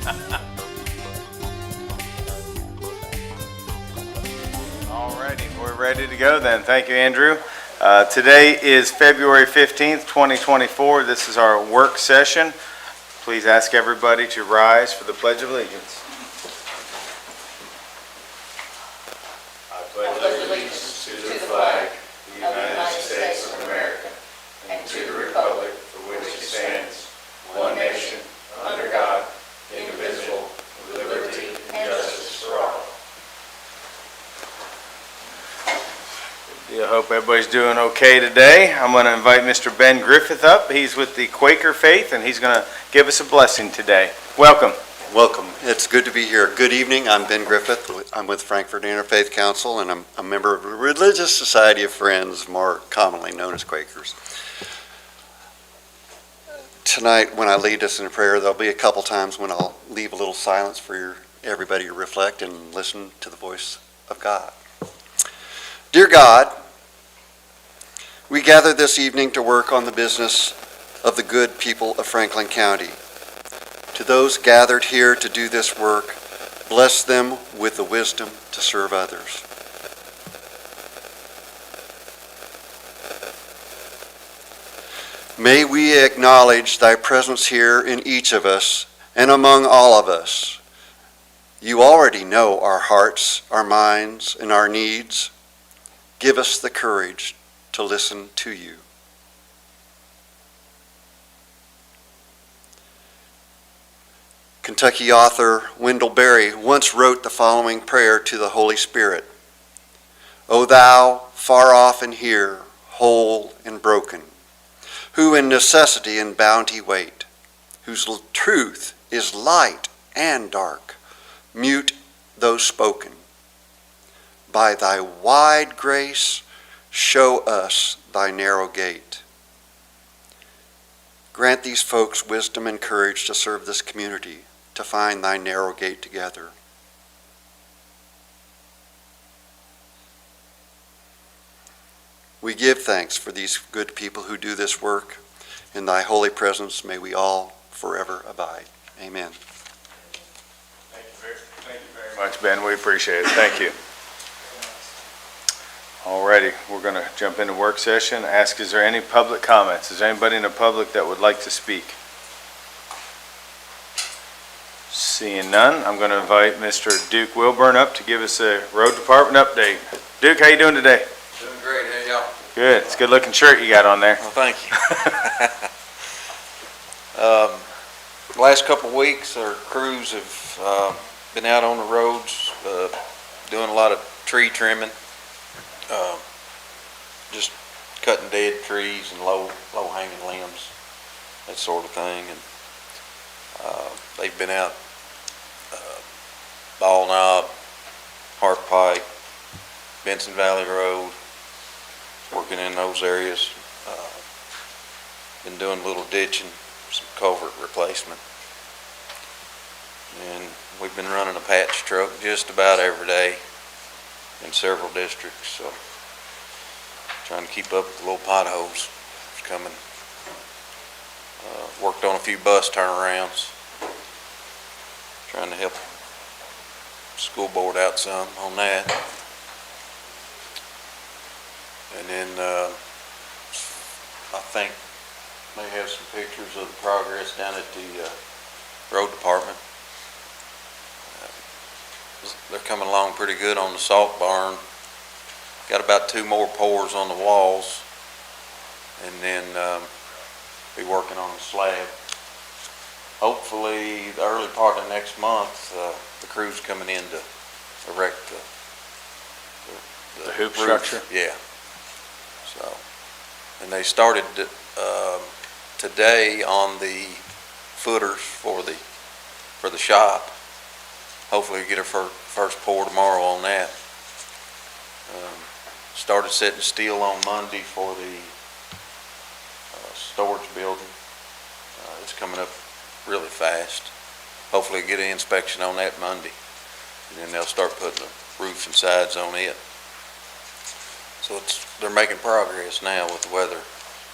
All righty, we're ready to go then. Thank you, Andrew. Today is February 15th, 2024. This is our work session. Please ask everybody to rise for the Pledge of Allegiance. I pledge allegiance to the flag of the United States of America and to the republic for which it stands, one nation, under God, indivisible, with liberty and justice for all. I hope everybody's doing okay today. I'm going to invite Mr. Ben Griffith up. He's with the Quaker Faith, and he's going to give us a blessing today. Welcome. Welcome. It's good to be here. Good evening. I'm Ben Griffith. I'm with Frankfort Interfaith Council, and I'm a member of the Religious Society of Friends, more commonly known as Quakers. Tonight, when I lead us in prayer, there'll be a couple times when I'll leave a little silence for everybody to reflect and listen to the voice of God. Dear God, we gather this evening to work on the business of the good people of Franklin County. To those gathered here to do this work, bless them with the wisdom to serve others. May we acknowledge thy presence here in each of us and among all of us. You already know our hearts, our minds, and our needs. Give us the courage to listen to you. Kentucky author Wendell Berry once wrote the following prayer to the Holy Spirit. O thou, far off and here, whole and broken, who in necessity and bounty wait, whose truth is light and dark, mute though spoken. By thy wide grace, show us thy narrow gate. Grant these folks wisdom and courage to serve this community, to find thy narrow gate together. We give thanks for these good people who do this work. In thy holy presence, may we all forever abide. Amen. Thank you very much, Ben. We appreciate it. Thank you. Alrighty, we're going to jump into work session. Ask, is there any public comments? Is there anybody in the public that would like to speak? Seeing none, I'm going to invite Mr. Duke Wilburn up to give us a road department update. Duke, how you doing today? Doing great. How y'all? Good. It's a good looking shirt you got on there. Well, thank you. Last couple of weeks, our crews have been out on the roads doing a lot of tree trimming. Just cutting dead trees and low hanging limbs, that sort of thing. And they've been out Ball Knob, Hart Pike, Benson Valley Road, working in those areas. Been doing a little ditching, some culvert replacement. And we've been running a patch truck just about every day in several districts, so trying to keep up with the little potholes coming. Worked on a few bus turnarounds, trying to help the school board out some on that. And then I think they have some pictures of the progress down at the road department. They're coming along pretty good on the salt barn. Got about 2 more pours on the walls, and then be working on the slab. Hopefully, the early part of next month, the crew's coming in to erect The hoop roof. structure? Yeah. So, and they started today on the footers for the shop. Hopefully we get our first pour tomorrow on that. Started setting steel on Monday for the storage building. It's coming up really fast. Hopefully get an inspection on that Monday, and then they'll start putting the roofs and sides on it. So they're making progress now with the weather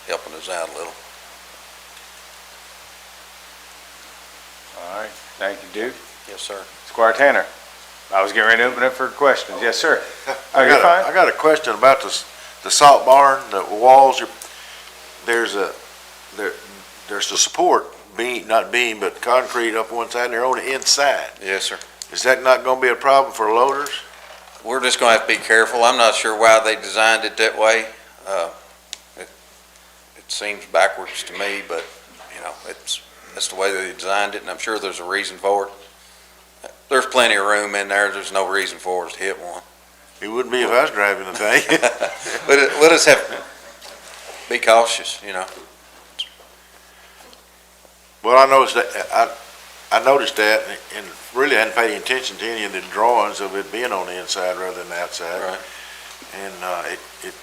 helping us out a little. All right. right, thank you, Duke. Yes, sir. Squire Tanner. I was getting ready to open it for questions. Yes, sir. Oh, you're I fine? got a question about the salt barn, the walls. There's the support beam, not beam, but concrete up one side, and they're on the inside. Yes, sir. Is that not going to be a problem for loaders? We're just gonna have to be careful. I'm not sure why they designed it that way. It seems backwards to me, but, you know, that's the way they designed it, and I'm sure there's a reason for it. There's plenty of room in there. There's no reason for us to hit one. It wouldn't be if I was driving the thing. But let us be cautious, you know. Well, I noticed that and really hadn't paid attention to any of the drawings of it being on the inside rather than the outside. Right. And it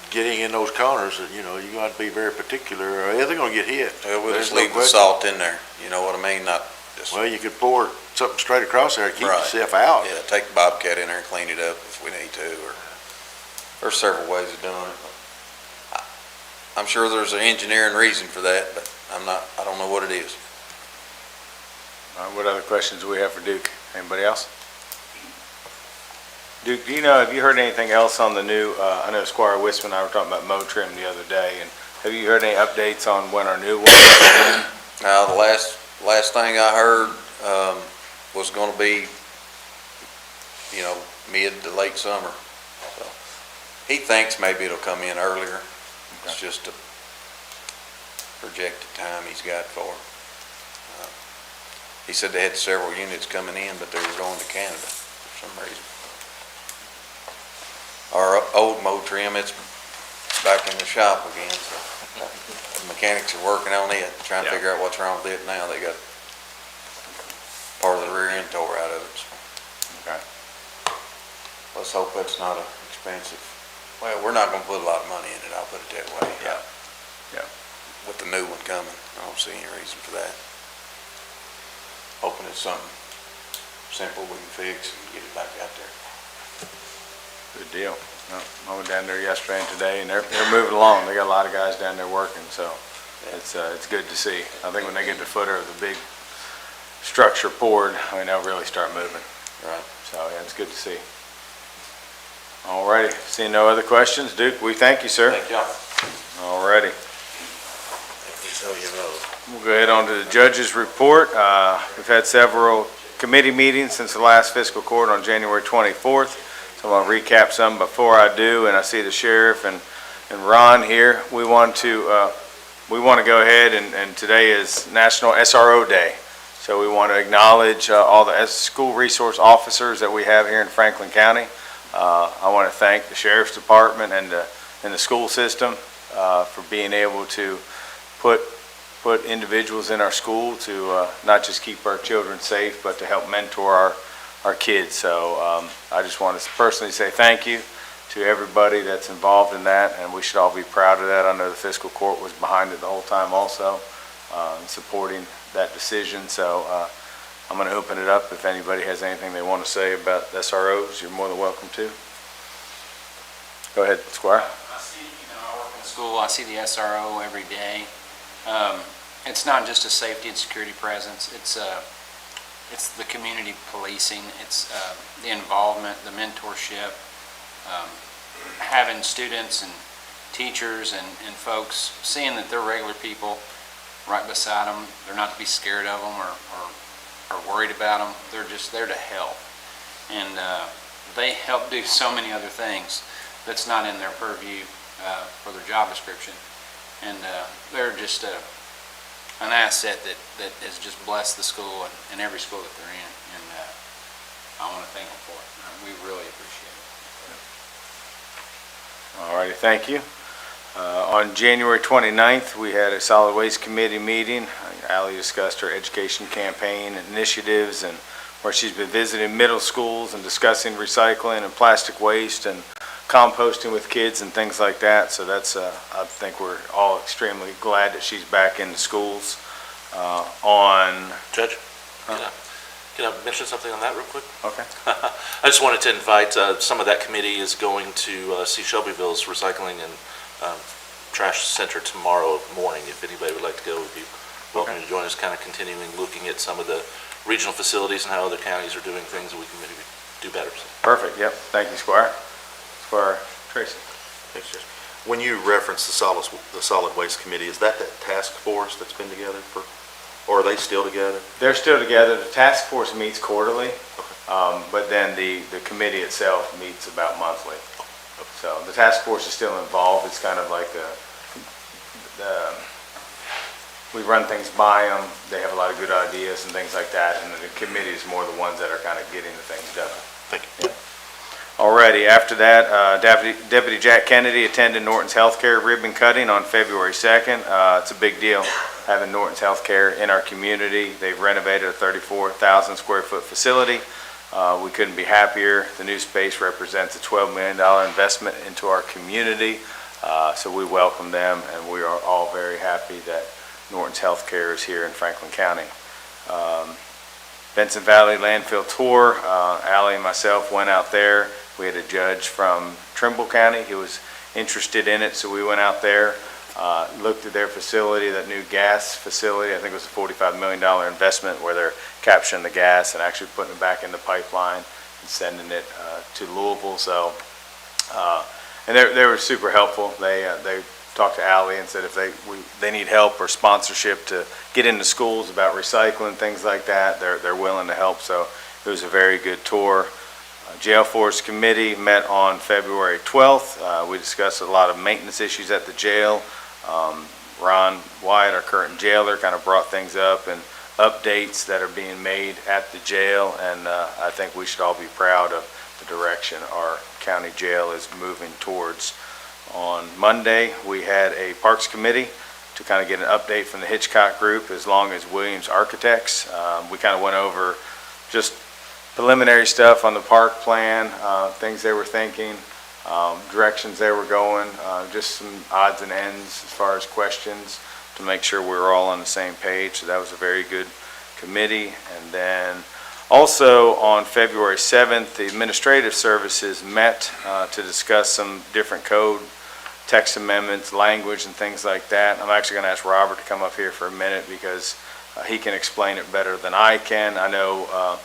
getting in those corners, you know, you're going to be very particular, or they're going to get hit. We'll There's just no leave the question. salt in there, you know what I mean? Not just, Well, you could pour something straight across there to keep Right. yourself out. yeah, take the Bobcat in there and clean it up if we need to, or there's several ways of doing it. I'm sure there's an engineering reason for that, but I don't know what it is. What other questions do we have for Duke? Anybody else? Duke, have you heard anything else on the new, I know Squire Wisp and I were talking about mow trim the other day, and have you heard any updates on when our new one is? Now, the last thing I heard, was gonna be, you know, mid to late summer. So he thinks maybe it'll come in earlier. It's just a projected time he's got for it. He said they had several units coming in, but they were going to Canada for some reason. Our old mow trim, it's back in the shop again, so the mechanics are working on it, trying to Yeah. figure out what's wrong with it now. They got part of the rear end tore out of it. So. Okay. Let's hope that's not expensive. Well, we're not gonna put a lot of money in it, I'll put it that way. Yeah. Yeah. With the new one coming, I don't see any reason for that. Hoping it's something simple we can fix and get it back out there. Good deal. No, I went down there yesterday and today, and they're moving along. They got a lot of guys down there working, so it's good to see. I think when they get the footer of the big structure poured, I mean, they'll really start moving. Right. So, yeah, it's good to see. All righty. Seeing no other questions, Duke, we thank you, sir. Thank y'all. All righty. So you know. We'll go ahead on to the judge's report. We've had several committee meetings since the last fiscal court on January 24th. So I'm going to recap some before I do, and I see the sheriff and Ron here. We want to go ahead, and today is National SRO Day. So we want to acknowledge all the school resource officers that we have here in Franklin County. I want to thank the Sheriff's Department and the school system for being able to put individuals in our school to not just keep our children safe, but to help mentor our kids. So I just want to personally say thank you to everybody that's involved in that, and we should all be proud of that. I know the fiscal court was behind it the whole time also, supporting that decision. So I'm going to open it up. If anybody has anything they want to say about SROs, you're more than welcome to. Go ahead, Squire. I see, I work in the school, I see the SRO every day. It's not just a safety and security presence, it's the community policing, it's the involvement, the mentorship, having students and teachers and folks seeing that they're regular people right beside them. They're not to be scared of them or worried about them. They're just there to help. And they help do so many other things that's not in their purview for their job description. And they're just an asset that has just blessed the school and every school that they're in. And I want to thank them for it. We really appreciate it. All righty, thank you. On January 29th, we had a solid waste committee meeting. Ally discussed her education campaign initiatives and where she's been visiting middle schools and discussing recycling and plastic waste and composting with kids and things like that. So that's, I think we're all extremely glad that she's back in the schools. Judge, can I mention something on that real quick? Okay. I just wanted to invite, some of that committee is going to see Shelbyville's recycling and trash center tomorrow morning. If anybody would like to go, we'd be welcome you to join us, kind of continuing looking at some of the regional facilities and how other counties are doing things that we can maybe do better. So, Perfect, yep. Thank you, Squire. Squire Tracy. Thanks, Judge. When you reference the solid waste committee, is that task force that's been together for, or are they still together? They're still together. The task force meets quarterly, but then the committee itself meets about monthly. So the task force is still involved. It's kind of like we run things by them. They have a lot of good ideas and things like that, and the committee is more the ones that are kind of getting the things done. Thank you. Yeah. Alrighty, after that, Deputy Jack Kennedy attended Norton's Healthcare ribbon cutting on February 2nd. It's a big deal having Norton's Healthcare in our community. They've renovated a 34,000 square foot facility. We couldn't be happier. The new space represents a $12 million investment into our community. So we welcome them, and we are all very happy that Norton's Healthcare is here in Franklin County. Benson Valley landfill tour. Allie and myself went out there. We had a judge from Trimble County who was interested in it, so we went out there, looked at their facility, that new gas facility. I think it was a $45 million investment where they're capturing the gas and actually putting it back in the pipeline and sending it to Louisville. So, and they were super helpful. They talked to Allie and said if they need help or sponsorship to get into schools about recycling, things like that, they're willing to help. So it was a very good tour. Jail Force Committee met on February 12th. We discussed a lot of maintenance issues at the jail. Ron White, our current jailer, kind of brought things up and updates that are being made at the jail, and I think we should all be proud of the direction our county jail is moving towards. On Monday, we had a Parks Committee to kind of get an update from the Hitchcock Group as long as Williams Architects. We kind of went over just preliminary stuff on the park plan, things they were thinking, directions they were going, just some odds and ends as far as questions to make sure we were all on the same page. So that was a very good committee. And then also on February 7th, the Administrative Services met to discuss some different code, text amendments, language, and things like that. I'm actually going to ask Robert to come up here for a minute because he can explain it better than I can. I know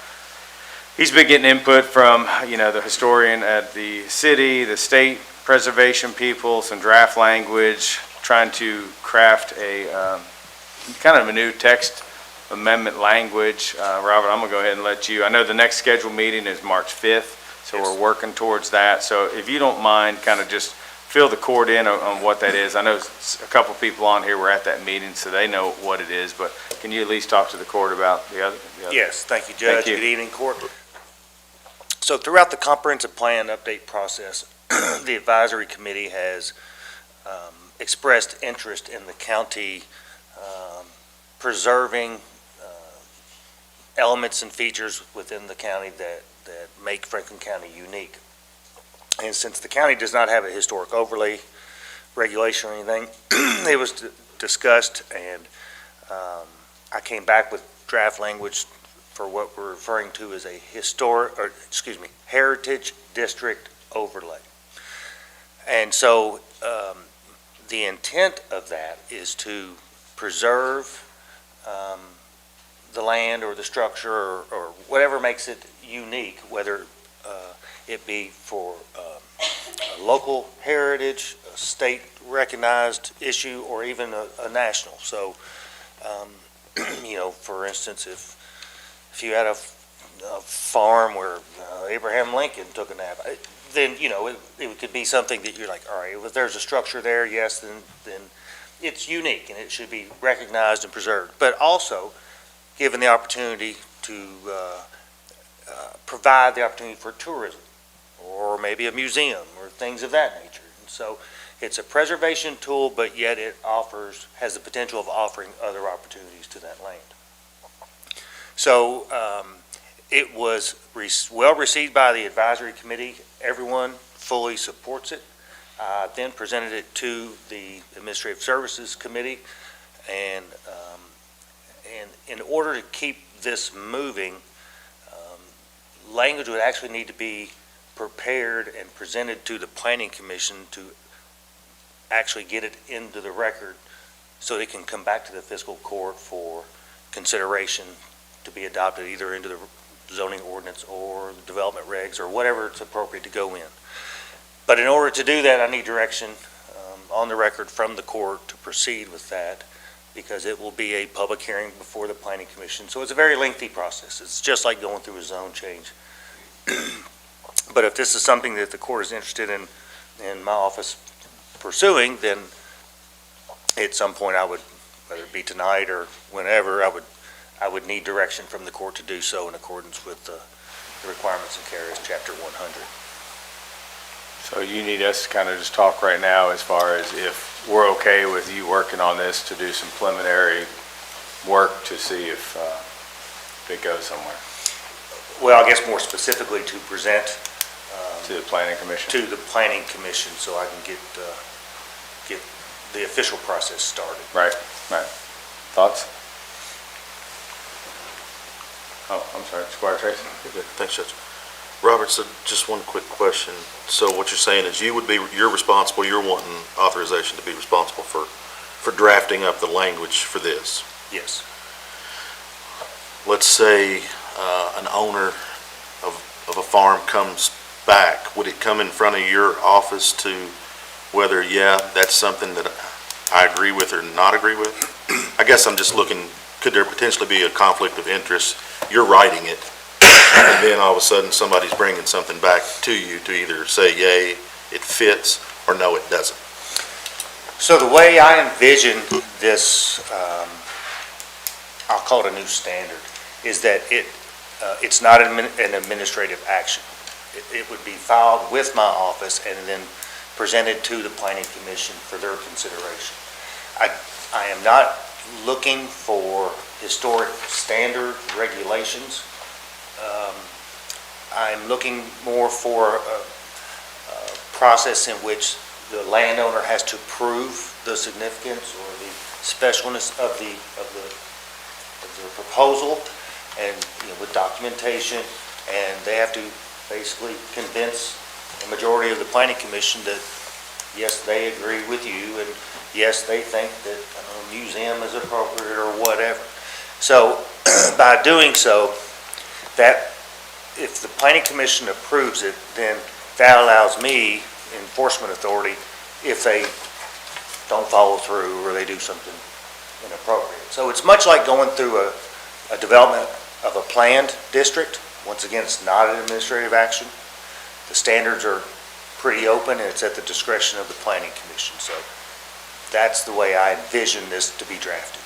he's been getting input from, the historian at the city, the state preservation people, some draft language, trying to craft a kind of a new text amendment language. Robert, I'm going to go ahead and let you. I know the next scheduled meeting is March 5th, so we're working towards that. So if you don't mind, kind of just fill the court in on what that is. I know a couple people on here were at that meeting, so they know what it is, but can you at least talk to the court about the other? Yes, thank you, Judge. Thank you. Good evening, Court. So throughout the comprehensive plan update process, the advisory committee has expressed interest in the county preserving elements and features within the county that make Franklin County unique. And since the county does not have a historic overlay regulation or anything, it was discussed, and I came back with draft language for what we're referring to as a heritage district overlay. And so the intent of that is to preserve the land or the structure or whatever makes it unique, whether it be for a local heritage, a state recognized issue, or even a national. So, for instance, if you had a farm where Abraham Lincoln took a nap, then, it could be something that you're like, all right, if there's a structure there, yes, then it's unique and it should be recognized and preserved. But also given the opportunity to provide the opportunity for tourism or maybe a museum or things of that nature. And so it's a preservation tool, but yet it has the potential of offering other opportunities to that land. So it was well received by the advisory committee. Everyone fully supports it. Then presented it to the Administrative Services Committee, and in order to keep this moving, language would actually need to be prepared and presented to the Planning Commission to actually get it into the record so it can come back to the fiscal court for consideration to be adopted either into the zoning ordinance or the development regs or whatever it's appropriate to go in. But in order to do that, I need direction on the record from the court to proceed with that, because it will be a public hearing before the planning commission. So it's a very lengthy process. It's just like going through a zone change. But if this is something that the court is interested in my office pursuing, then at some point I would, whether it be tonight or whenever, I would need direction from the court to do so in accordance with the requirements in KRS Chapter 100. So you need us to kind of just talk right now as far as if we're okay with you working on this to do some preliminary work to see if it goes somewhere Well, I guess more specifically to present to the planning commission. to the planning commission so I can get the official process started. Right. Thoughts? Oh, I'm sorry, Squire Tracy. Good. Thanks, Judge. Robert, so just one quick question. So what you're saying is you're responsible, you're wanting authorization to be responsible for drafting up the language for this. Yes. Let's say an owner of a farm comes back, would it come in front of your office to whether, yeah, that's something that I agree with or not agree with? I guess I'm just looking, could there potentially be a conflict of interest? You're writing it, and then all of a sudden somebody's bringing something back to you to either say, yay, it fits, or no, it doesn't. So the way I envision this, I'll call it a new standard, is that it's not an administrative action. It would be filed with my office and then presented to the planning commission for their consideration. I am not looking for historic standard regulations. I'm looking more for a process in which the landowner has to prove the significance or the specialness of the proposal, and with documentation, and they have to basically convince the majority of the planning commission that yes, they agree with you, and yes, they think that a museum is appropriate or whatever. So by doing so, that if the planning commission approves it, then that allows me enforcement authority if they don't follow through or they do something inappropriate. So it's much like going through a development of a planned district. Once again, it's not an administrative action. The standards are pretty open, and it's at the discretion of the planning commission. So that's the way I envision this to be drafted.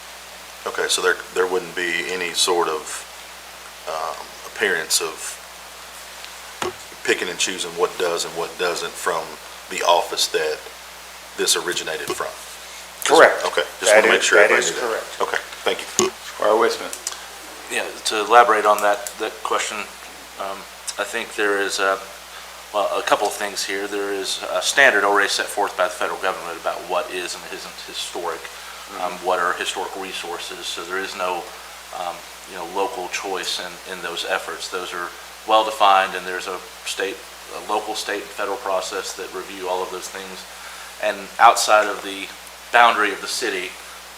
Okay, so there wouldn't be any sort of appearance of picking and choosing what does and what doesn't from the office that this originated from? Correct. Okay, just want to make sure everybody That is knew that. correct. Okay, thank you. Squire Wiseman. Yeah, to elaborate on that question, I think there is a couple of things here. There is a standard already set forth by the federal government about what is and isn't historic, what are historic resources. So there is no, local choice in those efforts. Those are well-defined, and there's a local, state, and federal process that review all of those things. And outside of the boundary of the city,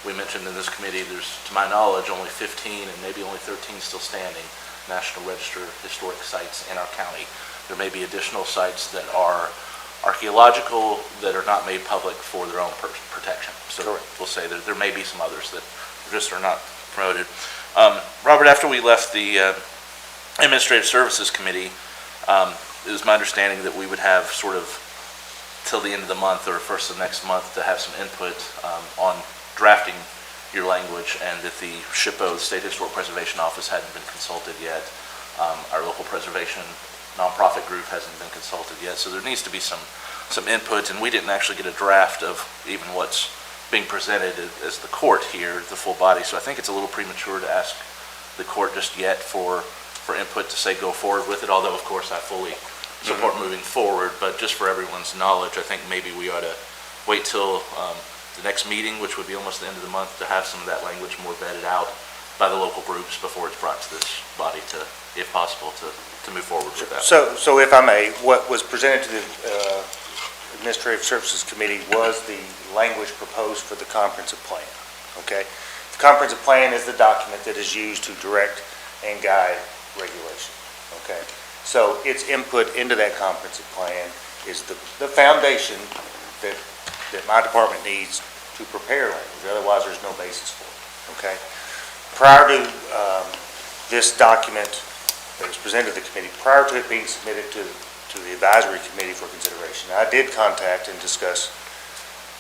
we mentioned in this committee, there's, to my knowledge, only 15 and maybe only 13 still standing National Register historic sites in our county. There may be additional sites that are archaeological that are not made public for their own protection. So Correct. We'll say that there may be some others that just are not promoted. Robert, after we left the Administrative Services Committee, it was my understanding that we would have sort of till the end of the month or first of next month to have some input on drafting your language, and that the SHPO, the State Historic Preservation Office, hadn't been consulted yet. Our local preservation nonprofit group hasn't been consulted yet, so there needs to be some input, and we didn't actually get a draft of even what's being presented as the court here, the full body, so I think it's a little premature to ask the court just yet for input to say go forward with it, although of course I fully support moving forward, but just for everyone's knowledge, I think maybe we ought to wait till the next meeting, which would be almost the end of the month, to have some of that language more vetted out by the local groups before it's brought to this body to, if possible, to move forward with that. So if I may, what was presented to the Administrative Services Committee was the language proposed for the comprehensive plan. okay? The comprehensive plan is the document that is used to direct and guide regulation, okay? So its input into that comprehensive plan is the foundation that my department needs to prepare language, otherwise there's no basis for it, okay? Prior to this document that was presented to the committee, prior to it being submitted to the advisory committee for consideration, I did contact and discuss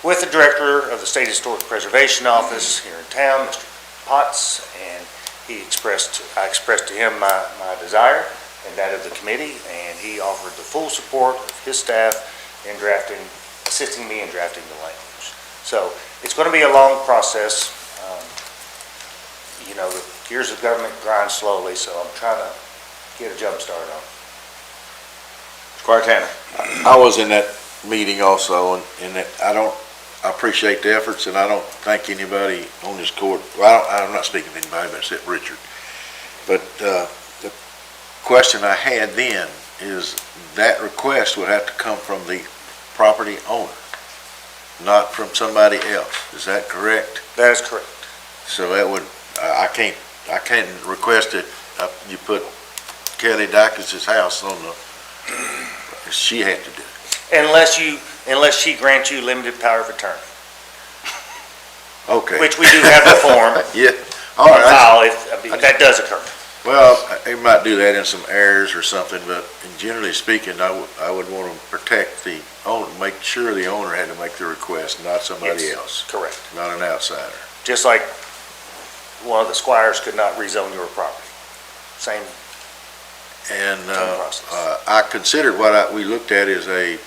with the director of the State Historic Preservation Office here in town, Mr. Potts, and I expressed to him my desire and that of the committee, and he offered the full support of his staff in assisting me in drafting the language. So it's going to be a long process. The gears of government grind slowly, so I'm trying to get a jump start on it. Squire Tanner. I was in that meeting also, and that I appreciate the efforts, and I don't think anybody on this court, well, I'm not speaking to anybody except Richard, but the question I had then is that request would have to come from the property owner, not from somebody else. Is that correct? That is correct. So that would, I can't request it, you put Kelly Dacus's house on she had to do it. Unless she grants you limited power of attorney, Okay. which we do have the form. Yeah, all right. That does occur. Well, they might do that in some areas or something, but generally speaking, I would want to protect the owner, make sure the owner had to make the request, not somebody Yes, else, correct. not an outsider. Just like one of the squires could not rezone your property. Same. And process. I considered what we looked at as a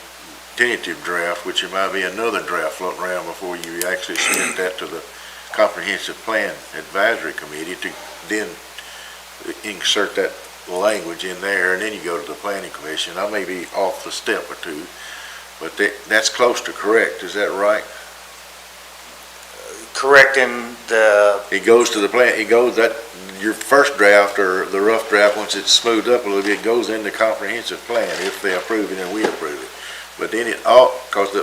tentative draft, which it might be another draft floating around before you actually submit that to the Comprehensive Plan Advisory Committee to then insert that language in there, and then you go to the Planning Commission. I may be off the step or two, but that's close to correct. Is that right? Correct in the, It goes to the plan, your first draft or the rough draft, once it's smoothed up a little bit, goes in the comprehensive plan if they approve it and we approve it. But then because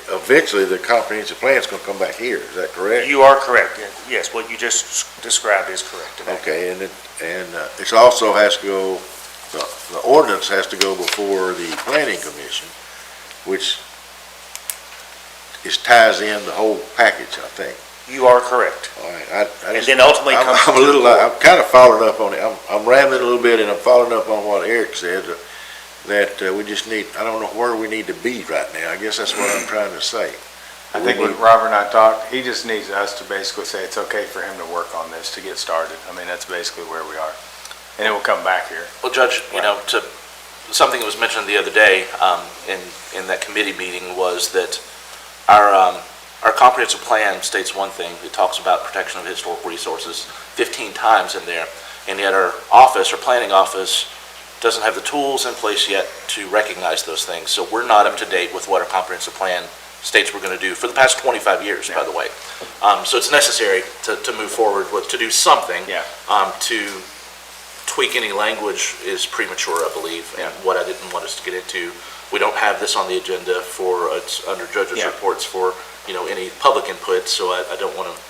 eventually the comprehensive plan is going to come back here, is that correct? you are correct. Yes, what you just described is correct. Okay, and it also has to go, the ordinance has to go before the planning commission, which ties in the whole package, I think. You are correct. All right, And then ultimately comes I'm to the court. I'm kind of following up on it. I'm rambling a little bit, and I'm following up on what Eric said, that we just need, I don't know where we need to be right now. I guess that's what I'm trying to say. I think when Robert and I talked, he just needs us to basically say it's okay for him to work on this to get started. I mean, that's basically where we are. And it will come back here. Well, Judge, something that was mentioned the other day in that committee meeting was that our comprehensive plan states one thing. It talks about protection of historic resources 15 times in there, and yet our planning office, doesn't have the tools in place yet to recognize those things. So we're not up to date with what our comprehensive plan states we're going to do for the past 25 years, by the way. So it's necessary to move forward to do something. Yeah. To tweak any language is premature, I believe, and what I didn't want us to get into. We don't have this on the agenda it's under judges' reports for, any public input, so I don't want to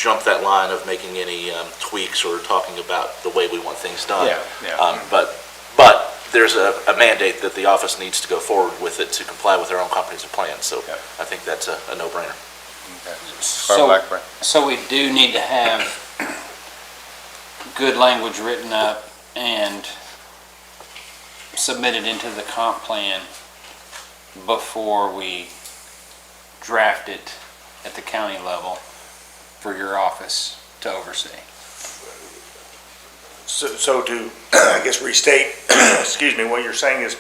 jump that line of making any tweaks or talking about the way we want things done. But there's a mandate that the office needs to go forward with it to comply with their own comprehensive plan, so I think that's a no-brainer. So we do need to have good language written up and submitted into the comp plan before we draft it at the county level for your office to oversee. So to, I guess, restate, excuse me, what you're saying is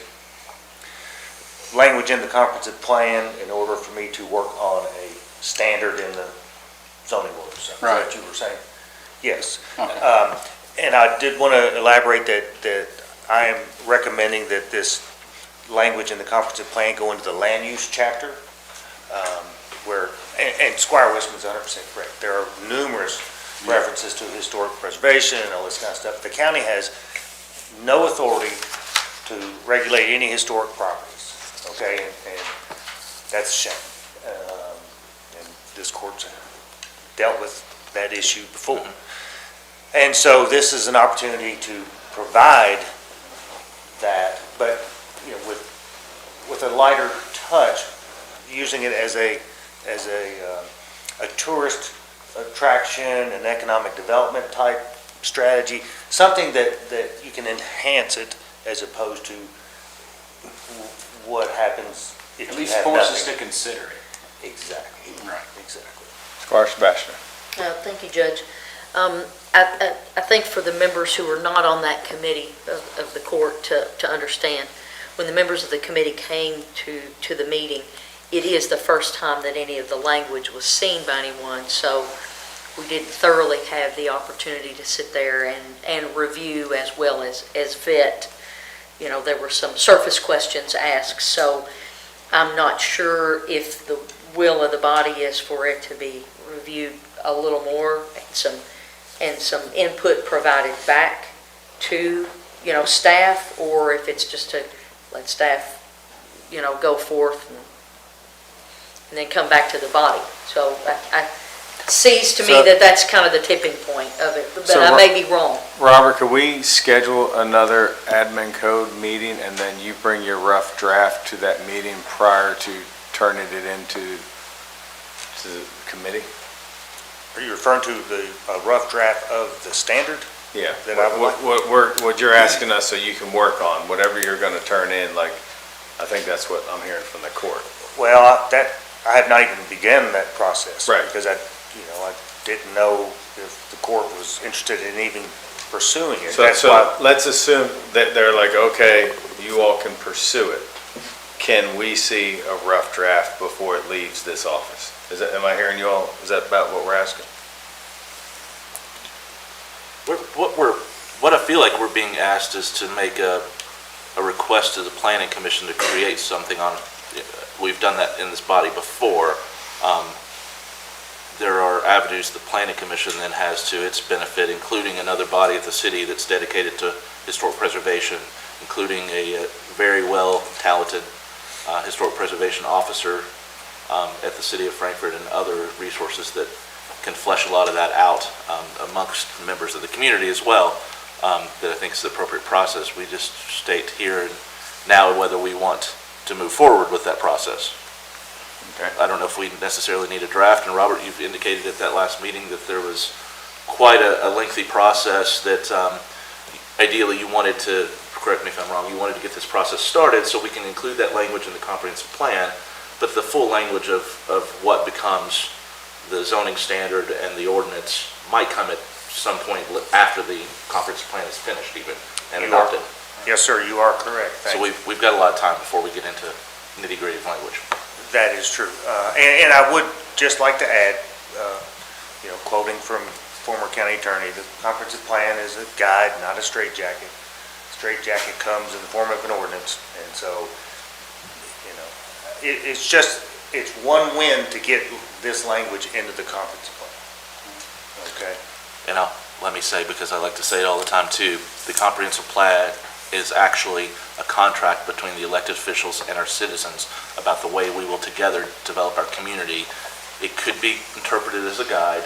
language in the comprehensive plan in order for me to work on a standard in the zoning orders. Is that what you were saying? Yes. Okay. And I did want to elaborate that I am recommending that this language in the comprehensive plan go into the land use chapter, and Squire Wisman's 100% correct. There are numerous references to historic preservation and all this kind of stuff. The county has no authority to regulate any historic properties, okay? And that's a shame. And this court's dealt with that issue before. And so this is an opportunity to provide that, but, you know, with a lighter touch, using it as a tourist attraction and economic development type strategy, something that you can enhance it as opposed to what happens if At you least have force us nothing. to consider it. Exactly. Right. Exactly. Squire Sebastian. Thank you, Judge. I think for the members who are not on that committee of the court to understand, when the members of the committee came to the meeting, it is the first time that any of the language was seen by anyone, so we didn't thoroughly have the opportunity to sit there and review as well as vet. You know, there were some surface questions asked, so I'm not sure if the will of the body is for it to be reviewed a little more and some input provided back to, you know, staff, or if it's just to let staff, you know, go forth and then come back to the body. So I seems to me So- that's kind of the tipping point of it, but So I may be wrong. Robert, could we schedule another admin code meeting and then you bring your rough draft to that meeting prior to turning it into the committee? Are you referring to the rough draft of the standard? Yeah. That I would like- What you're asking us so you can work on, whatever you're going to turn in, like, I think that's what I'm hearing from the court. Well, I have not even begun that process. Right. Because I didn't know if the court was interested in even pursuing it. That's So why, let's assume that they're like, okay, you all can pursue it. Can we see a rough draft before it leaves this office? Am I hearing you all, is that about what we're asking? What I feel like we're being asked is to make a request to the planning commission to create something on, we've done that in this body before. There are avenues the planning commission then has to its benefit, including another body of the city that's dedicated to historic preservation, including a very well talented historic preservation officer at the city of Frankfurt, and other resources that can flesh a lot of that out amongst members of the community as well, that I think is the appropriate process. We just state here and now whether we want to move forward with that process. Okay. I don't know if we necessarily need a draft, and Robert, you've indicated at that last meeting that there was quite a lengthy process that ideally you wanted to, correct me if I'm wrong, you wanted to get this process started so we can include that language in the comprehensive plan, but the full language of what becomes the zoning standard and the ordinance might come at some point after the comprehensive plan is finished even and adopted. yes, sir, you are correct. Thank So you. we've got a lot of time before we get into nitty-gritty of language. That is true. And I would just like to add, quoting from former county attorney, the comprehensive plan is a guide, not a straitjacket. Straitjacket comes in the form of an ordinance, and so, it's one win to get this language into the comprehensive plan. Okay? And let me say, because I like to say it all the time too, the comprehensive plan is actually a contract between the elected officials and our citizens about the way we will together develop our community. It could be interpreted as a guide,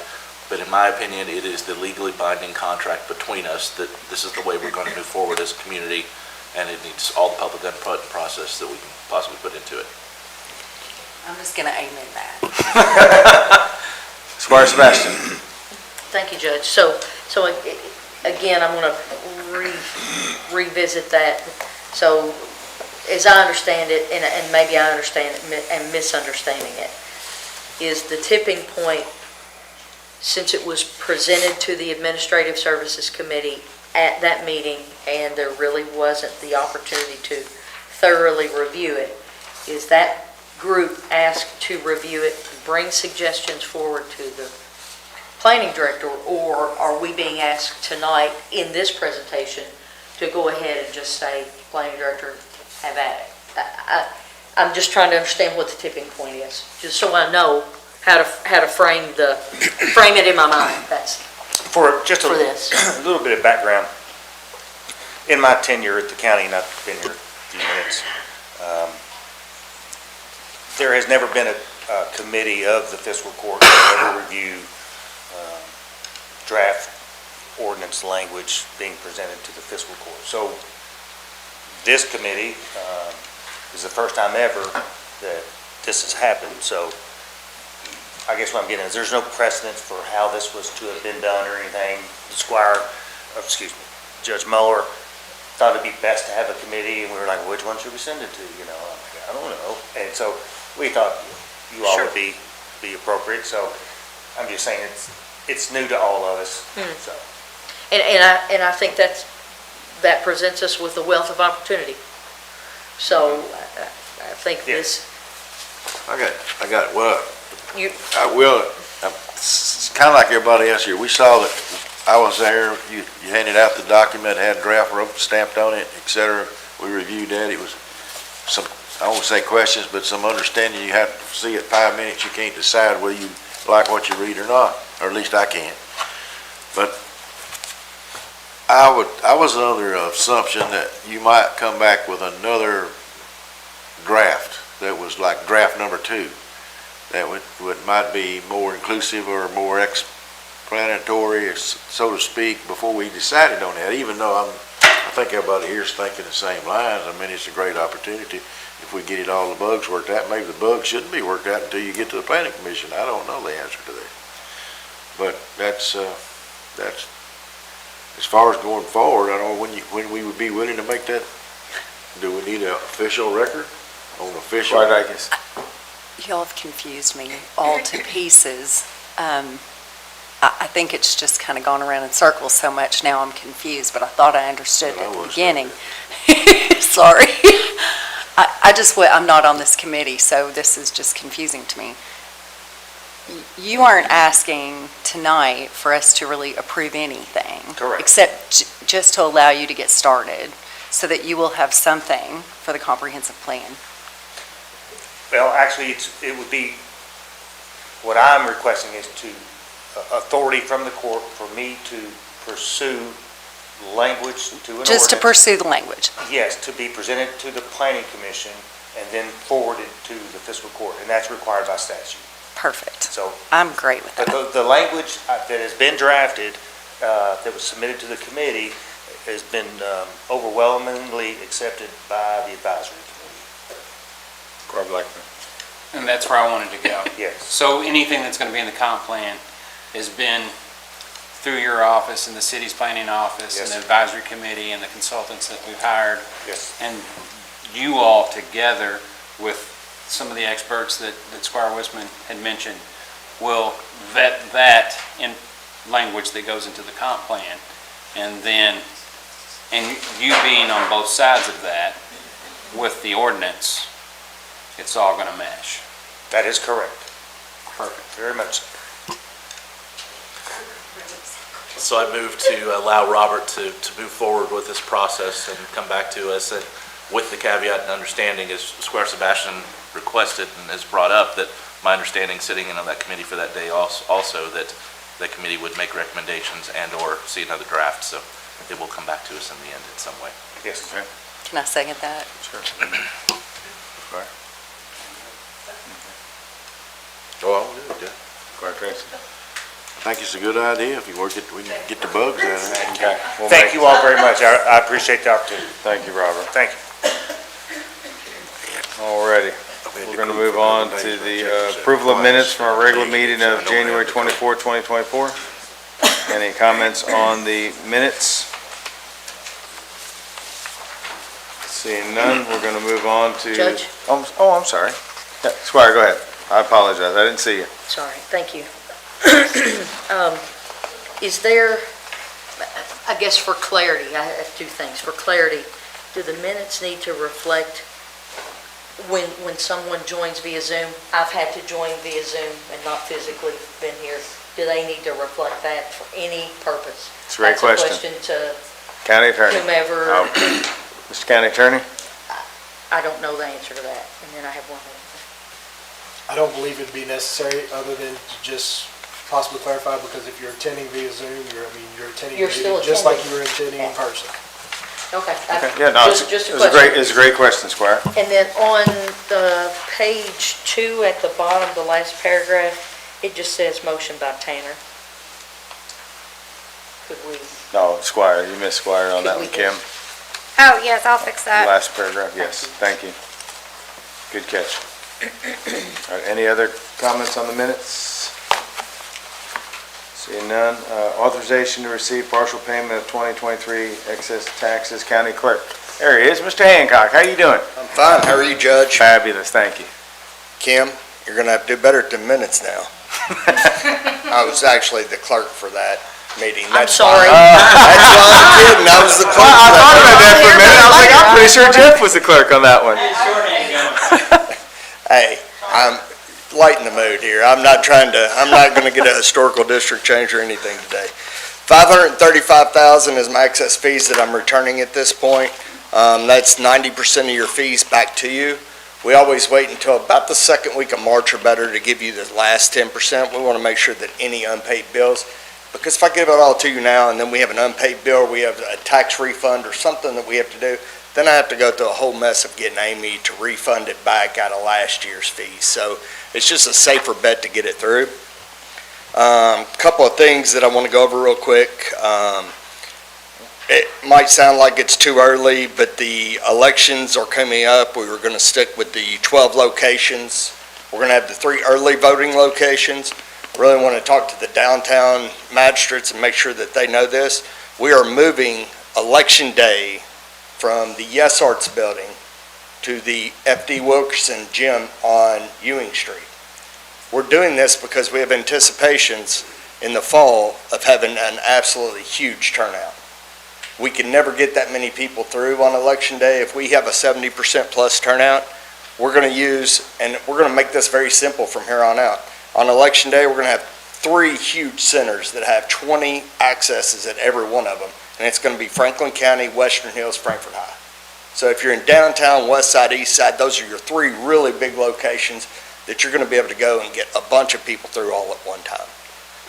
but in my opinion, it is the legally binding contract between us that this is the way we're going to move forward as a community, and it needs all the public input and process that we can possibly put into it. I'm just going to amen that. Squire Sebastian. Thank you, Judge. So again, I'm going to revisit that. So as I understand it, and maybe I understand it and misunderstanding it, is the tipping point, since it was presented to the Administrative Services Committee at that meeting, and there really wasn't the opportunity to thoroughly review it, is that group asked to review it, bring suggestions forward to the planning director, or are we being asked tonight in this presentation to go ahead and just say, planning director, have at it? I'm just trying to understand what the tipping point is, just so I know how to frame it in my mind. That's For just for this. a little bit of background, in my tenure at the county, and I've been here a few minutes, there has never been a committee of the fiscal court that ever review draft ordinance language being presented to the fiscal court. So this committee is the first time ever that this has happened. So I guess what I'm getting is there's no precedent for how this was to have been done or anything. Judge Mueller thought it'd be best to have a committee, and we were like, which one should we send it to? You know, I'm like, I don't know. And so we thought you all Sure. would be appropriate. So I'm just saying it's new to all of us. So And I think that presents us with a wealth of opportunity. So I think this, I got, well, you, I will, it's kind of like everybody else here. We saw that, I was there, you handed out the document, had draft rope stamped on it, et cetera. We reviewed that. It was some, I won't say questions, but some understanding. You have to see it 5 minutes. You can't decide whether you like what you read or not, or at least I can't. But I was under the assumption that you might come back with another draft that was like draft number 2, that might be more inclusive or more explanatory, so to speak, before we decided on that, even though I think everybody here is thinking the same lines. I mean, it's a great opportunity if we get all the bugs worked out. Maybe the bugs shouldn't be worked out until you get to the planning commission. I don't know the answer to that. But that's as far as going forward, I don't know when we would be willing to make that. Do we need an official record on official? Quite like this. Y'all have confused me all to pieces. I think it's just kind of gone around in circles so much now I'm confused, but I thought I understood at the beginning. Sorry. I'm not on this committee, so this is just confusing to me. You aren't asking tonight for us to really approve anything. Correct. Except just to allow you to get started, so that you will have something for the comprehensive plan. well, actually, it would be, what I'm requesting is authority from the court for me to pursue language to an ordinance. Just to pursue the language. Yes, to be presented to the planning commission and then forwarded to the fiscal court, and that's required by statute. Perfect. So, I'm great with but that. the language that has been drafted, that was submitted to the committee, has been overwhelmingly accepted by the advisory committee. And that's where I wanted to go. Yes. So anything that's going to be in the comp plan has been through your office and the city's planning office and Yes. the advisory committee and the consultants that we've hired. Yes. And you all together with some of the experts that Squire Wisman had mentioned will vet that in language that goes into the comp plan. And then, and you being on both sides of that with the ordinance, it's all going to mesh. That is correct. Perfect. Very much. So I move to allow Robert to move forward with this process and come back to us with the caveat and understanding, as Squire Sebastian requested and has brought up, that my understanding sitting in on that committee for that day also that the committee would make recommendations and/or see another draft, so it will come back to us in the end in some way. Yes. Can I second that? Oh, I'm good, yeah. I think it's a good idea if you work it, we can get the bugs out of it. Okay. Thank you all very much. I appreciate the opportunity. Thank you, Robert. Thank you. Alrighty. We're going to move on to the approval of minutes from our regular meeting of January 24, 2024. Any comments on the minutes? Seeing none, we're going to move on to... Judge? Oh, I'm sorry. Yeah, Squire, go ahead. I apologize. I didn't see you. Sorry, thank you. Is there, I guess for clarity, I have two things. For clarity, do the minutes need to reflect when someone joins via Zoom? I've had to join via Zoom and not physically been here. Do they need to reflect that for any purpose? It's a great question. That's a question to County Attorney. whomever. Mr. County Attorney? I don't know the answer to that. And then I have one more thing. I don't believe it'd be necessary, other than to just possibly clarify, because if you're attending via Zoom, you're attending You're the still meeting just like attending. you were attending in person. Okay. Yeah, no, it's Just a a question. it's a great question, Squire. And then on the page 2 at the bottom, the last paragraph, it just says motion by Tanner. Could we, No, Squire, you missed Squire on that Could one, we Kim. Oh, yes, I'll fix that. Last paragraph, yes, thank you. Good catch. All right, any other comments on the minutes? Seeing none, authorization to receive partial payment of 2023 excess taxes, county clerk. There he is, Mr. Hancock, how you doing? I'm fine. How are you, Judge? Fabulous, thank you. Kim, you're going to have to do better at the minutes now. I was actually the clerk for that meeting. I'm That's sorry. fine. That's why I'm kidding. I was the clerk I for thought about that. that for a minute, I was like, I'm pretty sure Jeff was the clerk on that one. Hey, I'm lighten the mood here. I'm not going to get a historical district change or anything today. $535,000 is my excess fees that I'm returning at this point. That's 90% of your fees back to you. We always wait until about the second week of March or better to give you the last 10%. We want to make sure that any unpaid bills, because if I give it all to you now and then we have an unpaid bill, we have a tax refund or something that we have to do, then I have to go through a whole mess of getting Amy to refund it back out of last year's fees. So it's just a safer bet to get it through. Couple of things that I want to go over real quick. It might sound like it's too early, but the elections are coming up. We were going to stick with the 12 locations. We're going to have the 3 early voting locations. Really want to talk to the downtown magistrates and make sure that they know this. We are moving Election Day from the Yes Arts Building to the F.D. Wilkerson Gym on Ewing Street. We're doing this because we have anticipations in the fall of having an absolutely huge turnout. We can never get that many people through on Election Day. If we have a 70% plus turnout, we're going to use, and we're going to make this very simple from here on out. On Election Day, we're going to have 3 huge centers that have 20 accesses at every one of them, and it's going to be Franklin County, Western Hills, Frankfort High. So if you're in downtown, west side, east side, those are your 3 really big locations that you're going to be able to go and get a bunch of people through all at one time.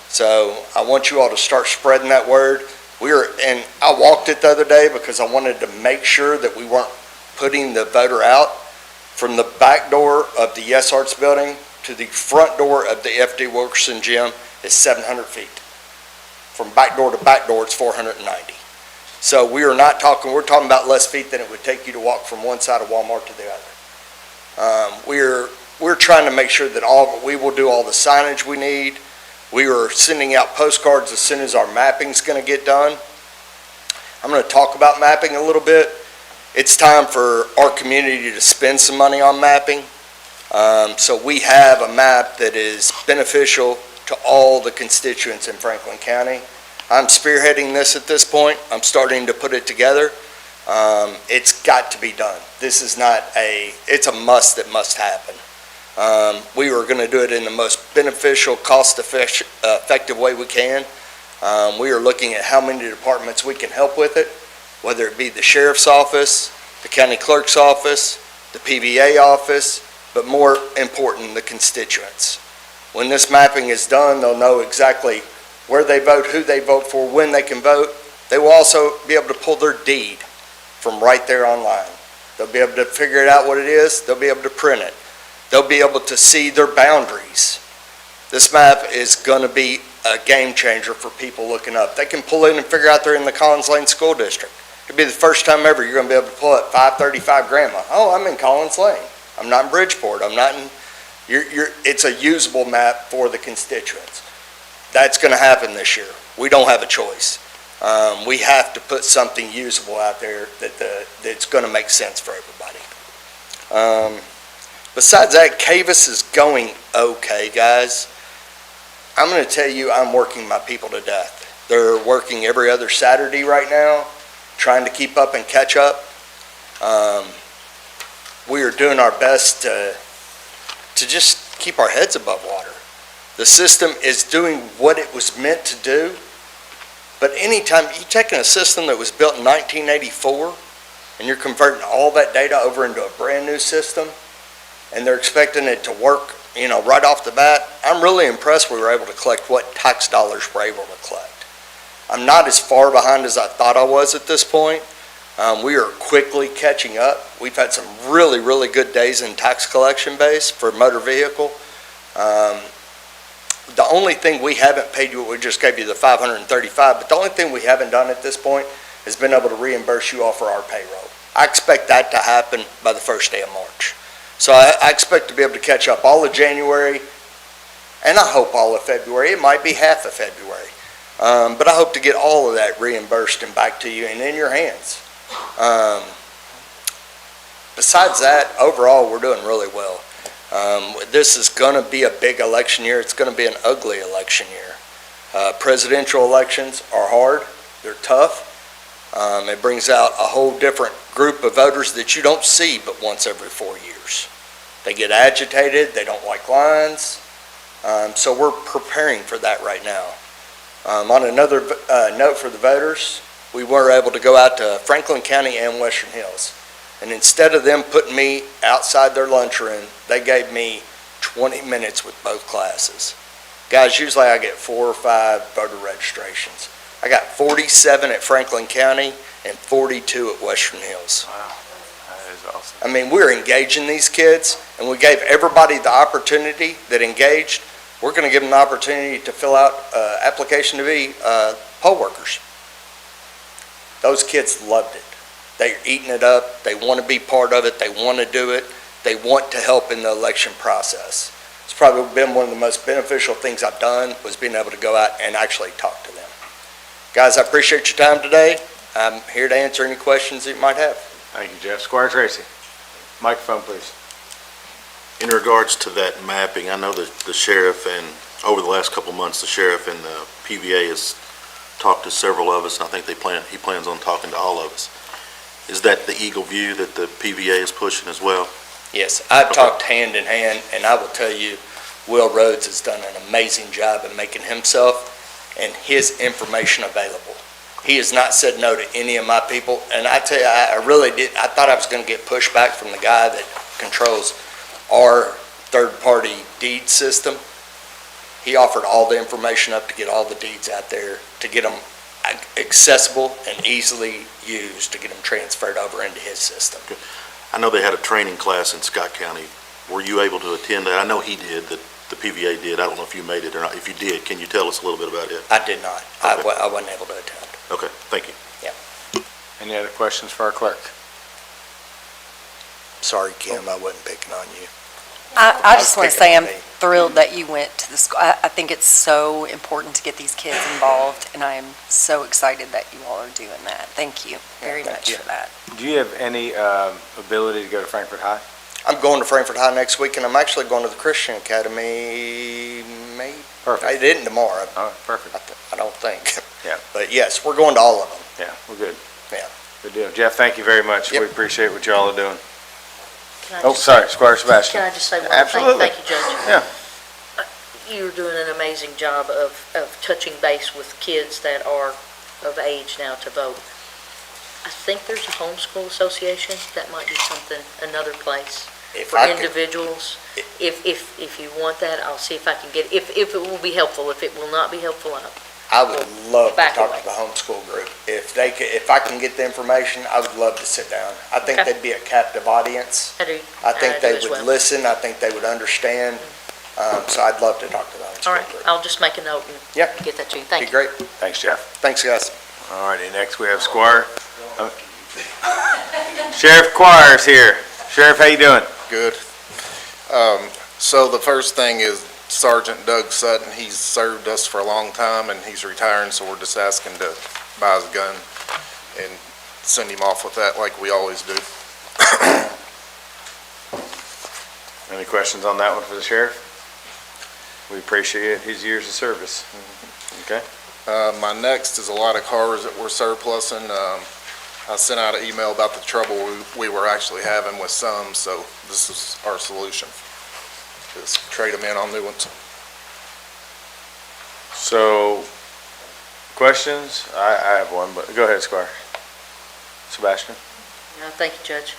So I want you all to start spreading that word. And I walked it the other day because I wanted to make sure that we weren't putting the voter out. From the back door of the Yes Arts Building to the front door of the F.D. Wilkerson Gym is 700 feet. From back door to back door, it's 490. So we're talking about less feet than it would take you to walk from one side of Walmart to the other. We're trying to make sure that we will do all the signage we need. We are sending out postcards as soon as our mapping's going to get done. I'm going to talk about mapping a little bit. It's time for our community to spend some money on mapping. So we have a map that is beneficial to all the constituents in Franklin County. I'm spearheading this at this point. I'm starting to put it together. It's got to be done. This is it's a must that must happen. We were going to do it in the most beneficial, cost-effective way we can. We are looking at how many departments we can help with it, whether it be the sheriff's office, the county clerk's office, the PVA office, but more important, the constituents. When this mapping is done, they'll know exactly where they vote, who they vote for, when they can vote. They will also be able to pull their deed from right there online. They'll be able to figure it out what it is. They'll be able to print it. They'll be able to see their boundaries. This map is going to be a game changer for people looking up. They can pull in and figure out they're in the Collins Lane School District. It'll be the first time ever you're going to be able to pull up 535 Grandma. Oh, I'm in Collins Lane. I'm not in Bridgeport. I'm not in. It's a usable map for the constituents. That's going to happen this year. We don't have a choice. We have to put something usable out there that's going to make sense for everybody. Besides that, Cavis is going okay, guys. I'm going to tell you, I'm working my people to death. They're working every other Saturday right now, trying to keep up and catch up. We are doing our best to just keep our heads above water. The system is doing what it was meant to do, but anytime you're taking a system that was built in 1984 and you're converting all that data over into a brand new system, and they're expecting it to work, right off the bat, I'm really impressed we were able to collect what tax dollars we're able to collect. I'm not as far behind as I thought I was at this point. We are quickly catching up. We've had some really, really good days in tax collection base for motor vehicle. The only thing we haven't paid you, we just gave you the $535, but the only thing we haven't done at this point has been able to reimburse you all for our payroll. I expect that to happen by the first day of March. So I expect to be able to catch up all of January, and I hope all of February. It might be half of February. But I hope to get all of that reimbursed and back to you and in your hands. Besides that, overall, we're doing really well. This is going to be a big election year. It's going to be an ugly election year. Presidential elections are hard. They're tough. It brings out a whole different group of voters that you don't see but once every 4 years. They get agitated. They don't like lines. So we're preparing for that right now. On another note for the voters, we were able to go out to Franklin County and Western Hills. And instead of them putting me outside their lunchroom, they gave me 20 minutes with both classes. Guys, usually I get 4 or 5 voter registrations. I got 47 at Franklin County and 42 at Western Hills. Wow, that is awesome. I mean, we're engaging these kids, and we gave everybody the opportunity that engaged. We're going to give them the opportunity to fill out an application to be poll workers. Those kids loved it. They're eating it up. They want to be part of it. They want to do it. They want to help in the election process. It's probably been one of the most beneficial things I've done was being able to go out and actually talk to them. Guys, I appreciate your time today. I'm here to answer any questions that you might have. Thank you, Jeff. Squire Tracy. Microphone, please. In regards to that mapping, I know that the sheriff and over the last couple of months, the sheriff and the PVA has talked to several of us, and I think he plans on talking to all of us. Is that the Eagle View that the PVA is pushing as well? Yes, I've talked hand in hand, and I will tell you, Will Rhodes has done an amazing job in making himself and his information available. He has not said no to any of my people, and I tell you, I really did. I thought I was going to get pushback from the guy that controls our third-party deed system. He offered all the information up to get all the deeds out there, to get them accessible and easily used, to get them transferred over into his system. I know they had a training class in Scott County. Were you able to attend that? I know he did, that the PVA did. I don't know if you made it or not. If you did, can you tell us a little bit about it? I did not. Okay. I wasn't able to attend. Okay, thank you. Any other questions for our clerk? Sorry, Kim, I wasn't picking on you. I just want to say I'm picking on me. thrilled that you went to the school. I think it's so important to get these kids involved, and I am so excited that you all are doing that. Thank you very much for that. Do you have any ability to go to Frankfurt High? I'm going to Frankfurt High next week, and I'm actually going to the Christian Academy, maybe. Perfect. I didn't tomorrow, All right, perfect. I don't think. Yeah. But yes, we're going to all of them. Yeah, we're good. Yeah. Good deal. Jeff, thank you very much. Yep. We appreciate what y'all are doing. Can I Oh, just- sorry, Squire Sebastian. Can I just say one Absolutely. thing? Thank you, Judge. Yeah. You're doing an amazing job of touching base with kids that are of age now to vote. I think there's a homeschool association. That might be something, another place If for I could- individuals. If you want that, I'll see if I can get, if it will be helpful. If it will not be helpful, I would love to Back talk away. to the homeschool group. If I can get the information, I would love to sit down. I think Okay. they'd be a captive audience. I do. I think do they as would well. listen, I think they would understand. So I'd love to talk to the All homeschool right, group. I'll just make a note Yeah. and get that to you. Be Thank you. great. Thanks, Jeff. Thanks, guys. All righty, next we have Squire. Sheriff Squire's here. Sheriff, how you doing? Good. So the first thing is Sergeant Doug Sutton. He's served us for a long time and he's retiring, so we're just asking to buy his gun and send him off with that like we always do. Any questions on that one for the sheriff? We appreciate his years of service. Okay. My next is a lot of cars that we're surplusing. I sent out an email about the trouble we were actually having with some, so this is our solution. Just trade them in on new ones. So, questions? I have one, but go ahead, Squire. Sebastian? No, thank you, Judge.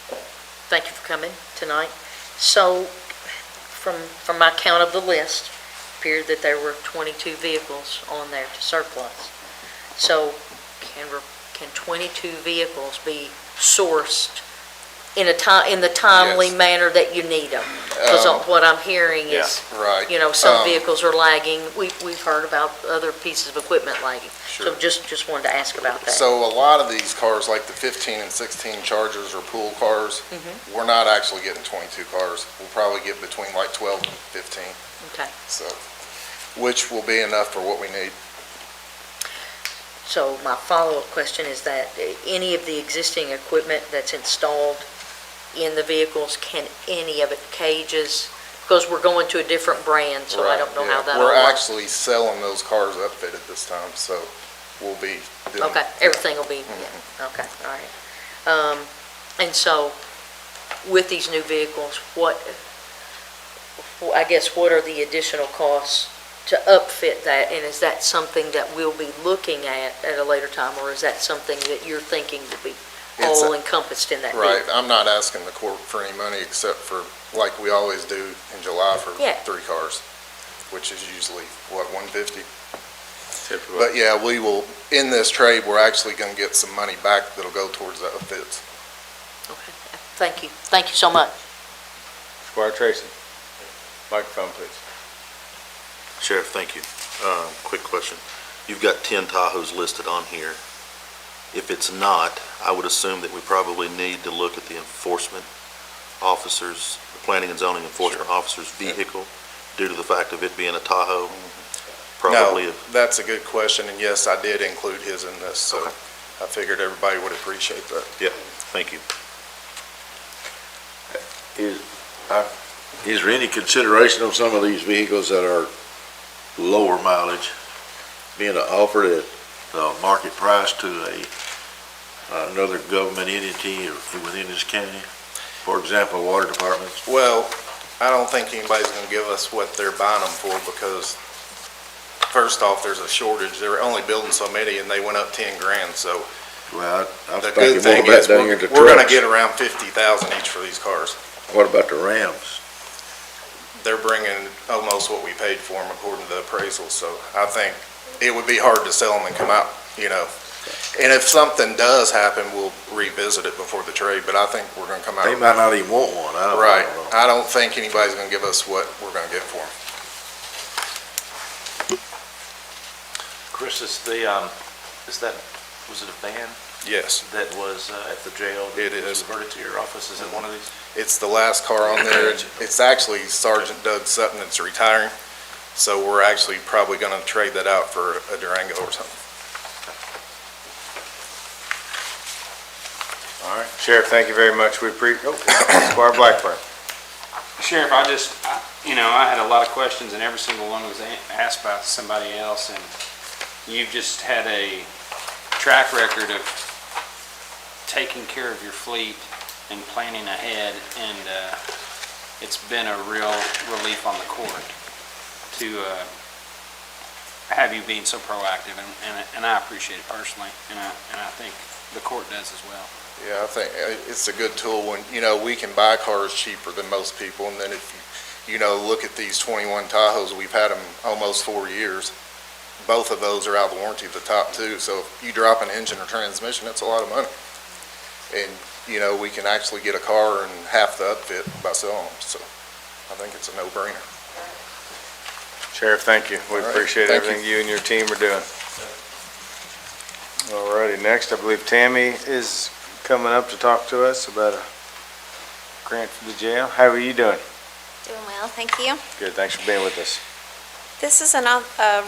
Thank you for coming tonight. So, from my count of the list, appeared that there were 22 vehicles on there to surplus. So, can 22 vehicles be sourced in the timely Yes. manner that you need them. Because what I'm hearing is, Right. some vehicles are lagging. We've heard about other pieces of equipment lagging. So Sure. just wanted to ask about that. So a lot of these cars, like the 15 and 16 Chargers or pool cars, we're not actually getting 22 cars. We'll probably get between like 12 and 15. Okay. So, which will be enough for what we need. So my follow-up question is that any of the existing equipment that's installed in the vehicles, can any of it, cages, because we're going to a different brand, so I don't know how that all We're works. actually selling those cars upfitted this time, so we'll be doing. Okay, everything will be, yeah, okay, all right. And so, with these new vehicles, what are the additional costs to upfit that? And is that something that we'll be looking at a later time, or is that something that you're thinking will be It's all encompassed in that deal? Right, I'm not asking the court for any money except for, like we always do in July for Yeah. 3 cars, which is usually, what, 150? But yeah, we will, in this trade, we're actually gonna get some money back that'll go towards the upfits. Okay, thank you so much. Squire Tracy. Microphone, please. Sheriff, thank you. Quick question. You've got 10 Tahoes listed on here. If it's not, I would assume that we probably need to look at the enforcement officers, the planning and zoning enforcement officer's vehicle, due to the fact of it being a Tahoe. Probably. No, that's a good question, and yes, I did include his in this, so Okay. I figured everybody would appreciate that. Yeah, thank you. Is there any consideration on some of these vehicles that are lower mileage being offered at market price to another government entity within this county? For example, water departments? Well, I don't think anybody's gonna give us what they're buying them for, because first off, there's a shortage. They were only building so many, and they went up 10 grand, so Well, I was the thinking good more thing about is, down here the we're gonna trucks. get around 50,000 each for these cars. What about the Rams? They're bringing almost what we paid for them according to the appraisal, so I think it would be hard to sell them and come out, And if something does happen, we'll revisit it before the trade, but I think we're gonna come out. They might not even want one. I don't Right. know. I don't think anybody's gonna give us what we're gonna get for them. Chris, was it a van Yes, that was at the jail? It that was is. reverted to your office? Is it one of these? it's the last car on there. It's actually Sergeant Doug Sutton that's retiring, so we're actually probably gonna trade that out for a Durango or something. All right, Sheriff, thank you very much. We Squire Blackburn. Sheriff, I had a lot of questions, and every single one was asked by somebody else, and you've just had a track record of taking care of your fleet and planning ahead, and it's been a real relief on the court to have you being so proactive, and I appreciate it personally, and I think the court does as well. Yeah, I think it's a good tool when, we can buy cars cheaper than most people, and then if you look at these 21 Tahoes, we've had them almost 4 years. Both of those are out of warranty, the top two, so if you drop an engine or transmission, that's a lot of money. And, we can actually get a car and half the upfit by selling them, so I think it's a no-brainer. Sheriff, thank you. We All right, appreciate thank everything you and your team are doing. All righty, next, I believe Tammy is coming up to talk to us about a grant for the jail. How are you doing? Doing well, thank you. Good, thanks for being with us. This is a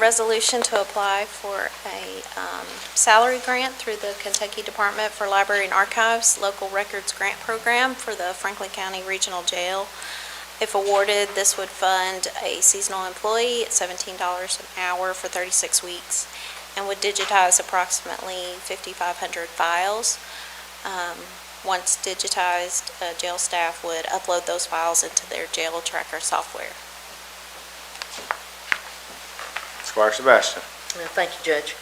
resolution to apply for a salary grant through the Kentucky Department for Library and Archives Local Records Grant Program for the Franklin County Regional Jail. If awarded, this would fund a seasonal employee at $17 an hour for 36 weeks and would digitize approximately 5,500 files. Once digitized, jail staff would upload those files into their jail tracker software. Squire Sebastian. Thank you, Judge.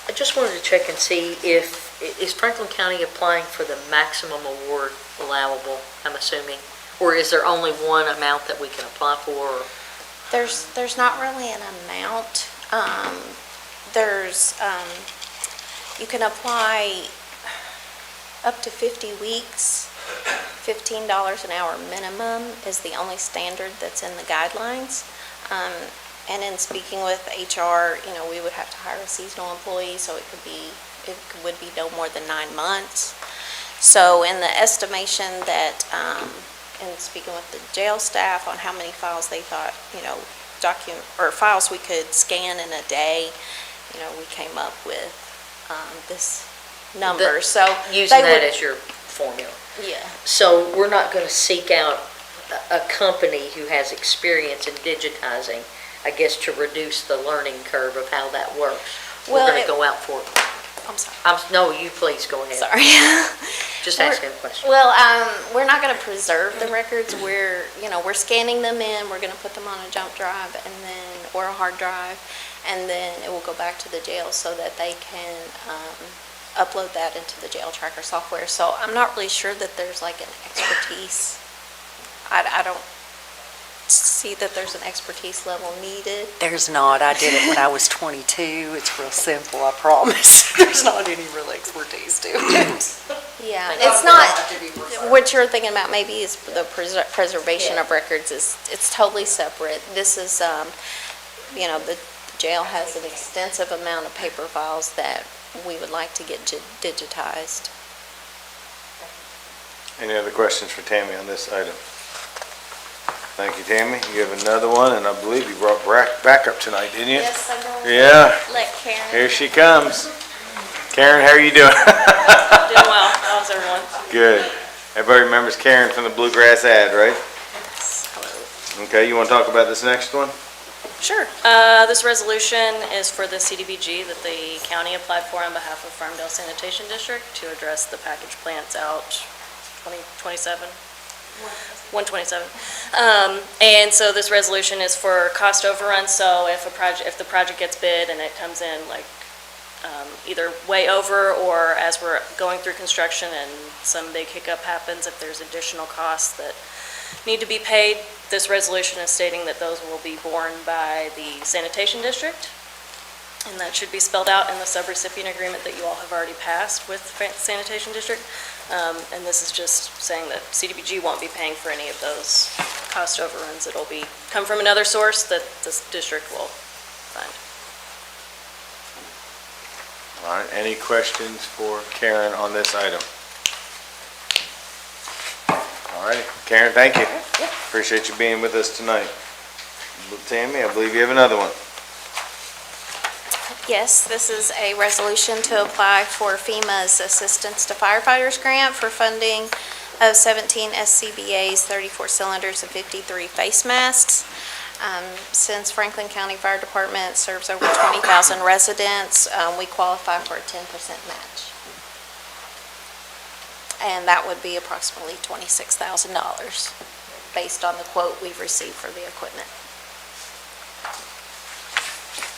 I just wanted to check and see is Franklin County applying for the maximum award allowable, I'm assuming? Or is there only one amount that we can apply for? There's not really an amount. You can apply up to 50 weeks $15 an hour minimum is the only standard that's in the guidelines. And in speaking with HR, we would have to hire a seasonal employee, so it would be no more than 9 months. So in the estimation that, in speaking with the jail staff on how many files they thought, files we could scan in a day, we came up with this number, so. Using they that would- as your formula. Yeah. So we're not going to seek out a company who has experience in digitizing, I guess, to reduce the learning curve of how that works. Well, We're going it- to go out for it. I'm sorry. No, you please go ahead. Sorry. Just asking a question. Well, we're not going to preserve the records. We're scanning them in, we're going to put them on a jump drive or a hard drive, and then it will go back to the jail so that they can upload that into the jail tracker software. So I'm not really sure that there's like an expertise. I don't see that there's an expertise level needed. There's not. I did it when I was 22. It's real simple, I promise. There's not any real expertise to it. Yeah, it's not, what you're thinking about maybe is the preservation of records it's totally separate. This is, the jail has an extensive amount of paper files that we would like to get digitized. Any other questions for Tammy on this item? Thank you, Tammy. You have another one, and I believe you brought backup tonight, didn't you? Yes, I'm going to Yeah, let Karen. here she comes. Karen, how are you doing? Doing well. How's everyone? Good. Everybody remembers Karen from the Bluegrass ad, right? Hello. Okay, you want to talk about this next one? Sure. This resolution is for the CDBG that the county applied for on behalf of Farmdale Sanitation District to address the package plants out 127. And so this resolution is for cost overrun. So if the project gets bid and it comes in like either way over, or as we're going through construction and some big hiccup happens, if there's additional costs that need to be paid, this resolution is stating that those will be borne by the sanitation district. And that should be spelled out in the subrecipient agreement that you all have already passed with the sanitation district. And this is just saying that CDBG won't be paying for any of those cost overruns. It'll come from another source that this district will fund. All right, any questions for Karen on this item? All right, Karen, thank you. Appreciate you being with us tonight. Tammy, I believe you have another one. Yes, this is a resolution to apply for FEMA's Assistance to Firefighters Grant for funding of 17 SCBA's, 34 cylinders, and 53 face masks. Since Franklin County Fire Department serves over 20,000 residents, we qualify for a 10% match. And that would be approximately $26,000 based on the quote we've received for the equipment.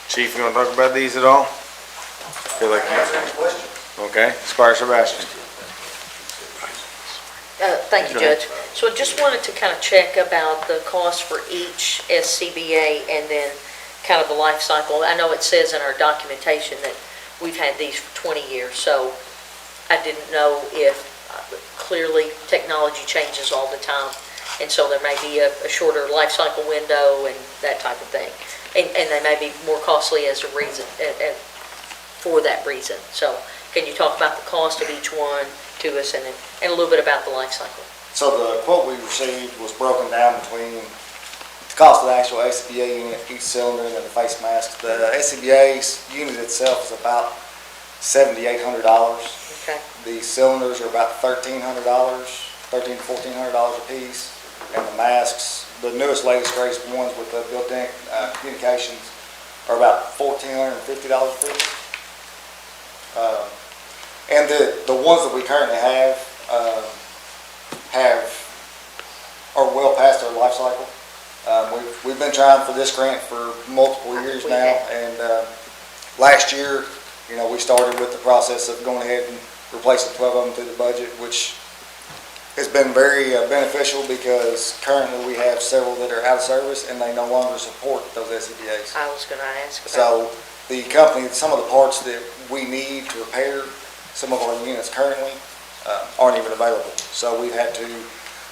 Chief, you want to talk about these at all? Okay, Squire Sebastian. Thank you, Go ahead. Judge. So I just wanted to kind of check about the cost for each SCBA and then kind of the life cycle. I know it says in our documentation that we've had these for 20 years, so I didn't know if clearly technology changes all the time, and so there may be a shorter life cycle window and that type of thing. And they may be more costly as a reason, for that reason. So can you talk about the cost of each one to us and a little bit about the life cycle? So the quote we received was broken down between the cost of the actual SCBA unit, each cylinder, and then the face mask. The SCBA's unit itself is about $7,800. Okay. The cylinders are about $1,300, $1,300 to $1,400 a piece, and the masks, the newest, latest, greatest ones with the built-in communications, are about $1,450 a piece. And the ones that we currently have are well past their life cycle. We've been trying for this grant for multiple years now, and last year, we started with the process of going ahead and replacing 12 of them through the budget, which has been very beneficial because currently we have several that are out of service and they no longer support those SCBA's. I was going to ask about. So the company, some of the parts that we need to repair some of our units currently aren't even available. So we've had to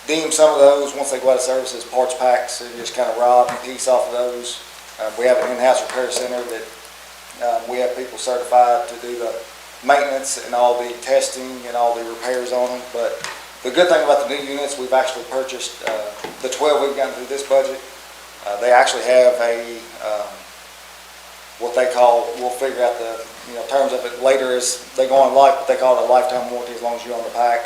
deem some of those, once they go out of service, as parts packs, and just kind of rob and piece off of those. We have an in-house repair center that we have people certified to do the maintenance and all the testing and all the repairs on them. But the good thing about the new units, we've actually purchased, the 12 we've gotten through this budget, they actually have a, what they call, we'll figure out the, terms of it later as they go on life, but they call it a lifetime warranty as long as you own the pack.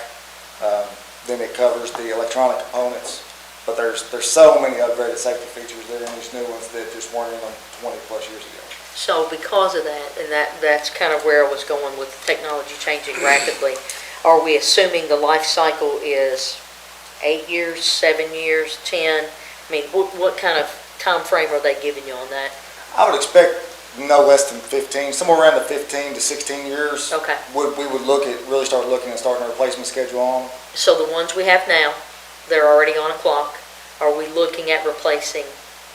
Then it covers the electronic components. But there's so many upgraded safety features there in these new ones that just weren't in them 20 plus years ago. So because of that, and that's kind of where I was going with the technology changing rapidly, are we assuming the life cycle is 8 years, 7 years, 10? I mean, what kind of time frame are they giving you on that? I would expect no less than 15, somewhere around the 15 to 16 years. Okay. We would really start looking and starting a replacement schedule on them. So the ones we have now, they're already on a clock. Are we looking at replacing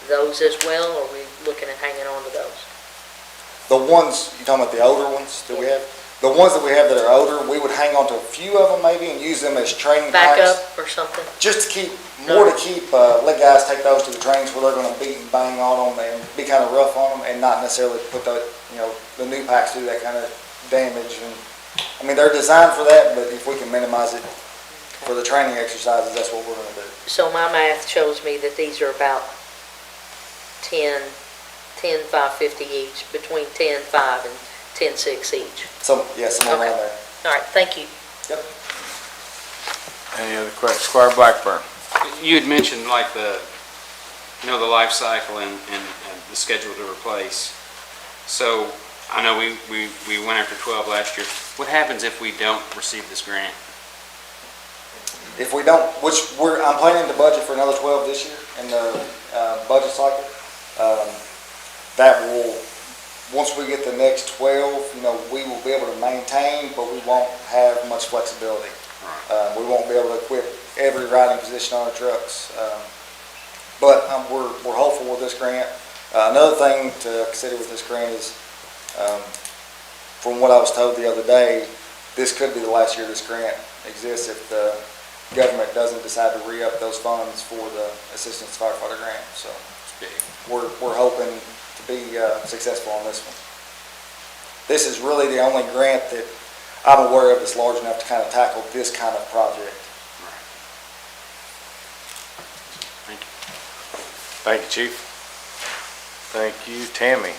those as well, or are we looking at hanging on to those? The ones, you're talking about the older ones that we have? The ones that we have that are older, we would hang on to a few of them maybe and use them as training Back packs. up or something? Just to keep, let guys take those to the trainings where they're gonna beat and bang on them and be kind of rough on them and not necessarily put the new packs do that kind of damage. And I mean, they're designed for that, but if we can minimize it for the training exercises, that's what we're gonna do. So my math shows me that these are about 10, 550 each, between 10, 5 and 10, 6 each. Somewhere around there. All right, thank you. Yep. Any other questions? Squire Blackburn. You had mentioned like the life cycle and the schedule to replace. So I know we went after 12 last year. What happens if we don't receive this grant? If we don't, I'm planning to budget for another 12 this year in the budget cycle. That will, once we get the next 12, we will be able to maintain, but we won't have much flexibility. We won't be able to equip every riding position on our trucks. But we're hopeful with this grant. Another thing to consider with this grant is, from what I was told the other day, this could be the last year this grant exists if the government doesn't decide to re-up those funds for the assistance firefighter grant. So we're hoping to be successful on this one. This is really the only grant that I'm aware of that's large enough to kind of tackle this kind of project. Thank you. Thank you, Chief. Thank you, Tammy.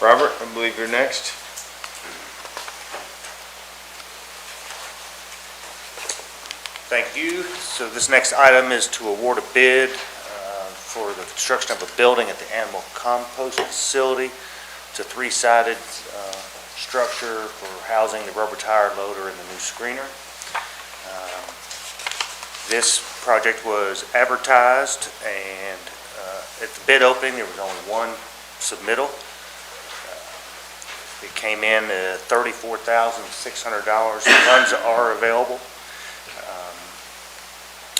Robert, I believe you're next. Thank you. So this next item is to award a bid for the construction of a building at the animal compost facility. It's a three-sided structure for housing the rubber tire loader and the new screener. This project was advertised, and at the bid opening there was only one submittal. It came in at $34,600. Funds are available.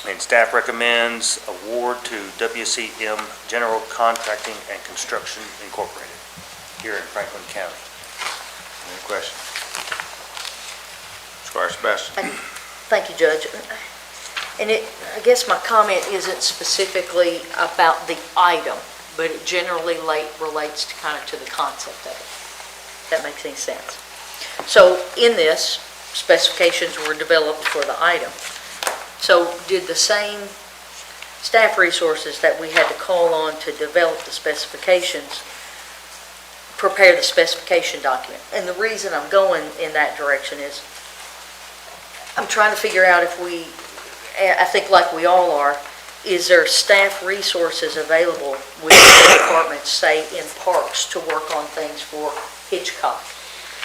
And staff recommends award to WCM General Contracting and Construction Incorporated here in Franklin County. Any questions? Squire Sebastian. Thank you, Judge. And I guess my comment isn't specifically about the item, but it generally relates to kind of to the concept of it. If that makes any sense. So in this, specifications were developed for the item. So did the same staff resources that we had to call on to develop the specifications prepare the specification document? And the reason I'm going in that direction is I'm trying to figure out if I think like we all are, is there staff resources available within the departments, say in parks, to work on things for Hitchcock,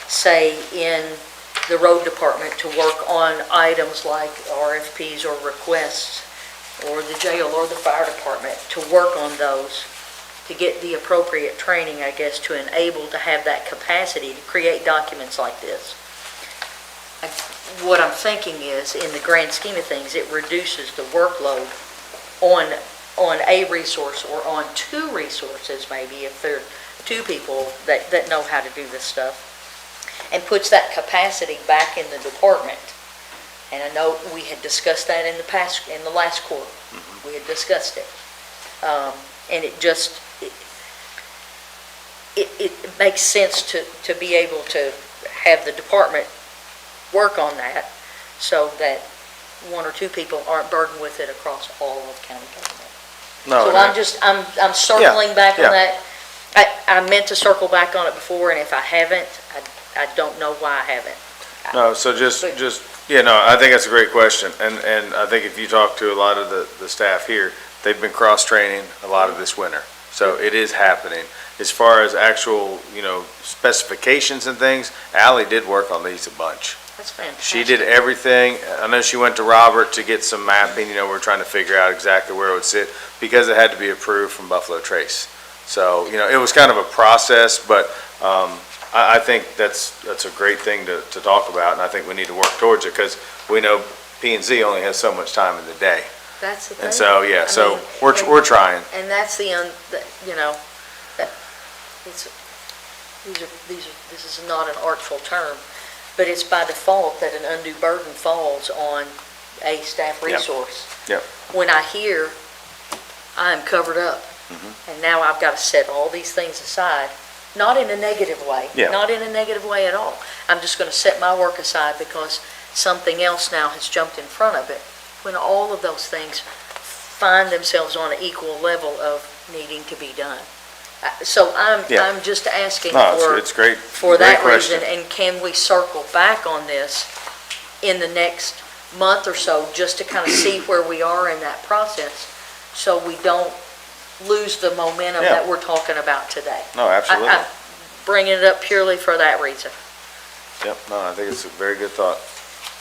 say in the road department to work on items like RFPs or requests, or the jail or the fire department to work on those, to get the appropriate training, I guess, to enable to have that capacity to create documents like this. What I'm thinking is, in the grand scheme of things, it reduces the workload on a resource or on two resources, maybe, if there are two people that know how to do this stuff, and puts that capacity back in the department. And I know we had discussed that in the past, in the last court. We had discussed it. And it just, it makes sense to be able to have the department work on that so that one or two people aren't burdened with it across all of county government. No, So I'm circling back on yeah. that. I meant to circle back on it before, and if I haven't, I don't know why I haven't. No, so I think that's a great question, and I think if you talk to a lot of the staff here, they've been cross-training a lot of this winter, so it is happening. As far as actual, specifications and things, Ally did work on these a bunch. That's fantastic. She did everything. I know she went to Robert to get some mapping, we're trying to figure out exactly where it would sit, because it had to be approved from Buffalo Trace. So, it was kind of a process, but, I think that's a great thing to talk about, and I think we need to work towards it, because we know P&Z only has so much time in the day. That's the thing. And so, yeah, I mean, we're trying. And that's this is not an artful term, but it's by default that an undue burden falls on a staff resource. Yep. When I hear, I'm covered up, and now I've got to set all these things aside, not in a negative way, Yeah. not in a negative way at all. I'm just going to set my work aside because something else now has jumped in front of it, when all of those things find themselves on an equal level of needing to be done. So I'm just asking It's great. for that Great reason, question. and can we circle back on this in the next month or so, just to kind of see where we are in that process, so we don't lose the momentum Yeah. that we're talking about today? No, absolutely. I'm bringing it up purely for that reason. Yep, no, I think it's a very good thought.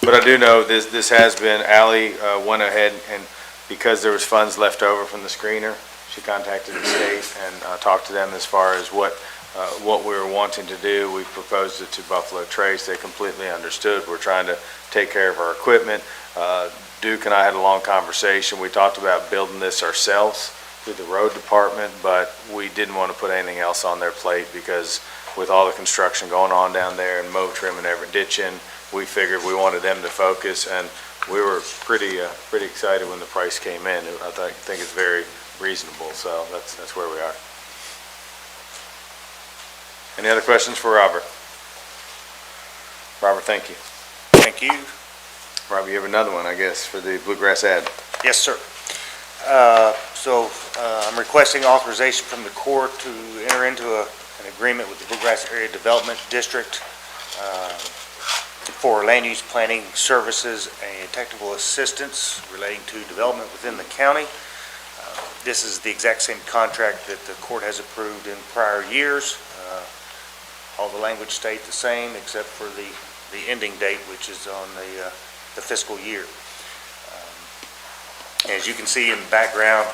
But I do know this has been, Ally went ahead and, because there was funds left over from the screener, she contacted the state and talked to them as far as what we were wanting to do. We proposed it to Buffalo Trace. They completely understood. We're trying to take care of our equipment. Duke and I had a long conversation. We talked about building this ourselves through the road department, but we didn't want to put anything else on their plate, because with all the construction going on down there and mow trim and every ditching, we figured we wanted them to focus, and we were pretty excited when the price came in. I think it's very reasonable, so that's where we are. Any other questions for Robert? Robert, thank you. Thank you. Robert, you have another one, I guess, for the Bluegrass ad. Yes, sir. I'm requesting authorization from the court to enter into an agreement with the Bluegrass Area Development District for land use planning services and technical assistance relating to development within the county. This is the exact same contract that the court has approved in prior years. All the language stayed the same except for the ending date, which is on the fiscal year. As you can see in the background,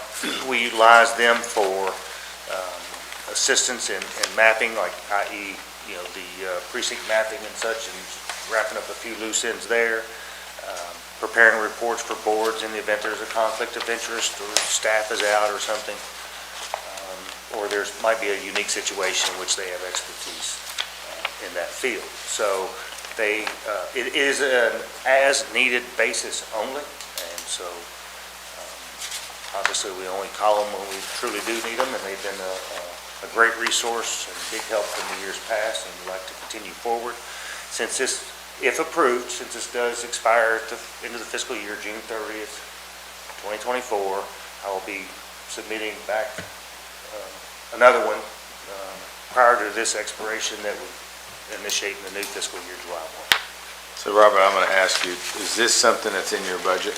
we utilize them for assistance in mapping, like i.e., the precinct mapping and such, and wrapping up a few loose ends there, preparing reports for boards in the event there's a conflict of interest or staff is out or something, or might be a unique situation in which they have expertise in that field. So it is an as-needed basis only, and so obviously we only call them when we truly do need them, and they've been a great resource and big help in the years past, and we'd like to continue forward. Since this, if approved, since this does expire at the end of the fiscal year, June 30th, 2024, I will be submitting back another one prior to this expiration that would initiate in the new fiscal year, July 1. So Robert, I'm going to ask you, is this something that's in your budget?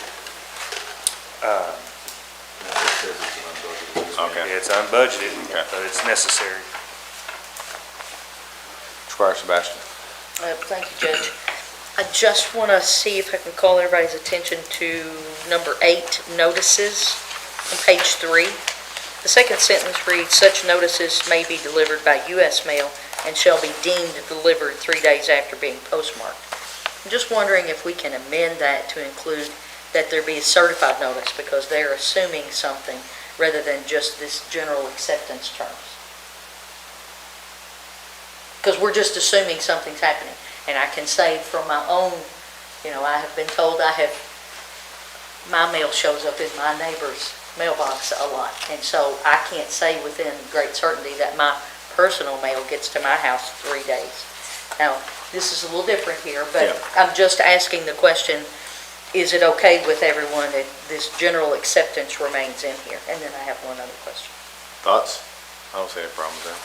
Okay. It's unbudgeted, but it's necessary. Squire Sebastian. Thank you, Judge. I just want to see if I can call everybody's attention to number 8, notices, on page 3. The second sentence reads, "Such notices may be delivered by U.S. mail and shall be deemed delivered 3 days after being postmarked." I'm just wondering if we can amend that to include that there be a certified notice, because they're assuming something rather than just this general acceptance terms. Because we're just assuming something's happening. And I can say from my own I have been told my mail shows up in my neighbor's mailbox a lot. And so I can't say within great certainty that my personal mail gets to my house 3 days. Now, this is a little different here, but I'm just asking the question, is it okay with everyone that this general acceptance remains in here? And then I have one other question. Thoughts? I don't see any problem with that.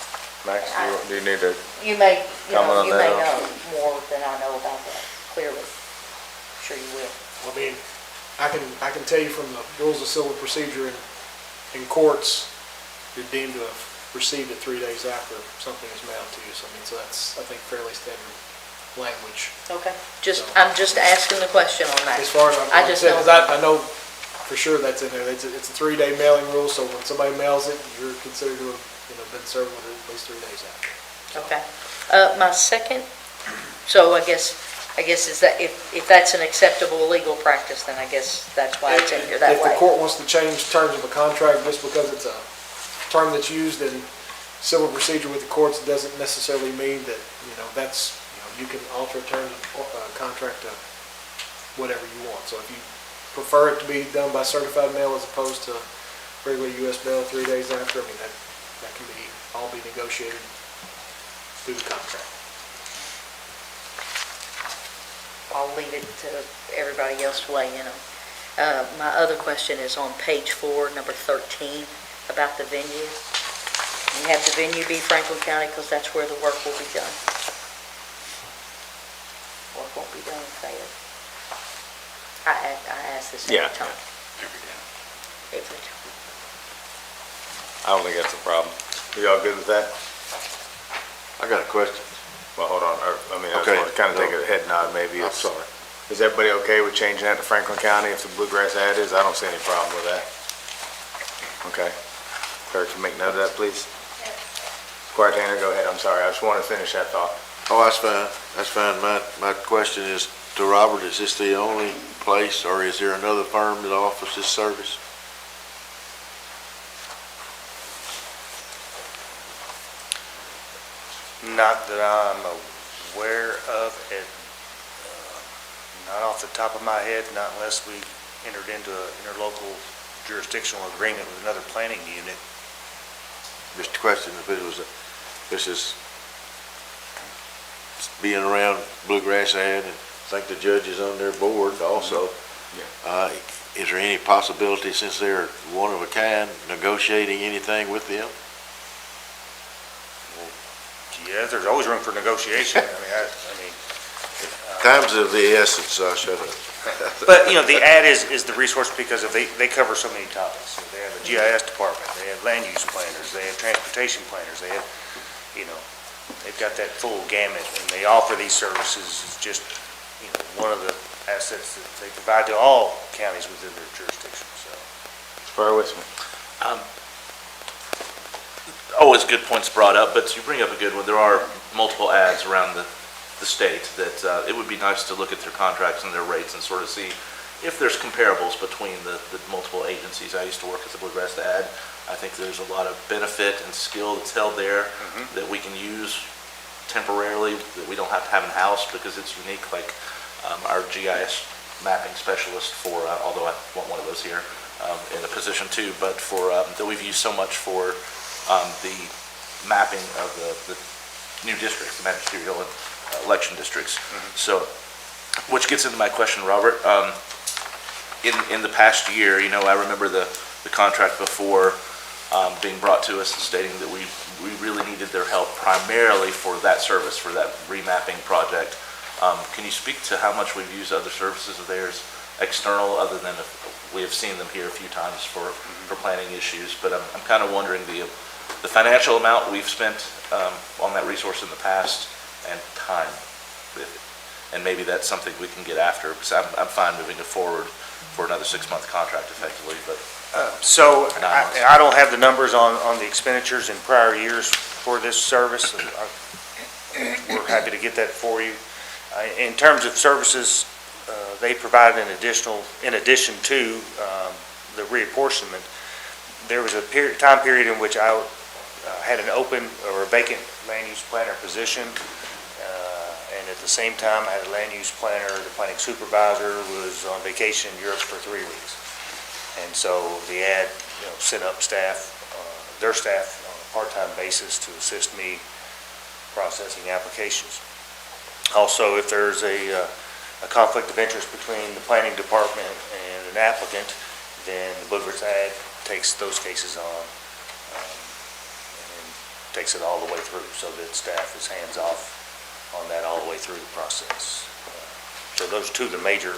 Max, do you need to? You may, Comment on you may that know more than I know about that, clearly. I'm sure you will. I mean, I can tell you from the rules of civil procedure in courts, you're deemed to have received it 3 days after something is mailed to you. So I mean, so that's, I think, fairly standard language. Okay, I'm just asking the question on that. As far as I just because don't. I know for sure that's in there. It's a 3-day mailing rule, so when somebody mails it, you're considered to have been served with it at least 3 days after. Okay. My second, so I guess is that if that's an acceptable legal practice, then I guess that's why it's in here that If the way. court wants to change terms of a contract just because it's a term that's used in civil procedure with the courts, it doesn't necessarily mean that, that's, you can alter terms of contract to whatever you want. So if you prefer it to be done by certified mail as opposed to regular U.S. mail 3 days after, I mean, that can all be negotiated through the contract. I'll leave it to everybody else to weigh in on. My other question is on page 4, number 13, about the venue. You have the venue be Franklin County because that's where the work will be done. Work won't be done in Fayette. I ask this every time. Every time. I don't think that's a problem. You all good with that? I got a question. Well, hold on, I mean, I Okay. just want to kind of take a head nod, maybe. I'm sorry. Is everybody okay with changing that to Franklin County if the Bluegrass ad is? I don't see any problem with that. Okay. Clerk, can you make note of that, please? Squire Tanner, go ahead, I'm sorry, I just want to finish that thought. Oh, that's fine. That's fine. My question is to Robert, is this the only place or is there another firm that offers this service? Not that I'm aware of it, not off the top of my head, not unless we entered into an interlocal jurisdictional agreement with another planning unit. Just a question, if this is being around Bluegrass ad, and I think the judge is on their board also. Is there any possibility, since they're one of a kind, negotiating anything with them? Yeah, there's always room for negotiation. Time's of the essence, shut up. But, the ad is the resource because they cover so many topics. They have a GIS department, they have land use planners, they have transportation planners, they have, they've got that full gamut, and they offer these services as just, one of the assets that they provide to all counties within their jurisdiction, so. Bear with me. Always good points brought up, but you bring up a good one. There are multiple ads around the state that it would be nice to look at their contracts and their rates and sort of see if there's comparables between the multiple agencies. I used to work as a Bluegrass ad. I think there's a lot of benefit and skill that's held there that we can use temporarily, that we don't have to have in-house because it's unique, like our GIS mapping specialist for, although I want one of those here in a position too, but for, that we've used so much for the mapping of the new districts, the magisterial and election districts. So, which gets into my question, Robert. In the past year, I remember the contract before being brought to us and stating that we really needed their help primarily for that service, for that remapping project. Can you speak to how much we've used other services of theirs external, other than we have seen them here a few times for planning issues? But I'm kind of wondering the financial amount we've spent on that resource in the past and time with it. And maybe that's something we can get after, because I'm fine moving it forward for another 6-month contract effectively, but. So I don't have the numbers on the expenditures in prior years for this service. We're happy to get that for you. In terms of services, they provide in addition to the reapportionment, there was a time period in which I had an open or a vacant land use planner position, and at the same time, I had a land use planner, the planning supervisor was on vacation in Europe for 3 weeks. And so the ad, sent up staff, their staff on a part-time basis to assist me processing applications. Also, if there's a conflict of interest between the planning department and an applicant, then the Boogers ad takes those cases on and takes it all the way through, so that staff is hands-off on that all the way through the process. So those are two of the major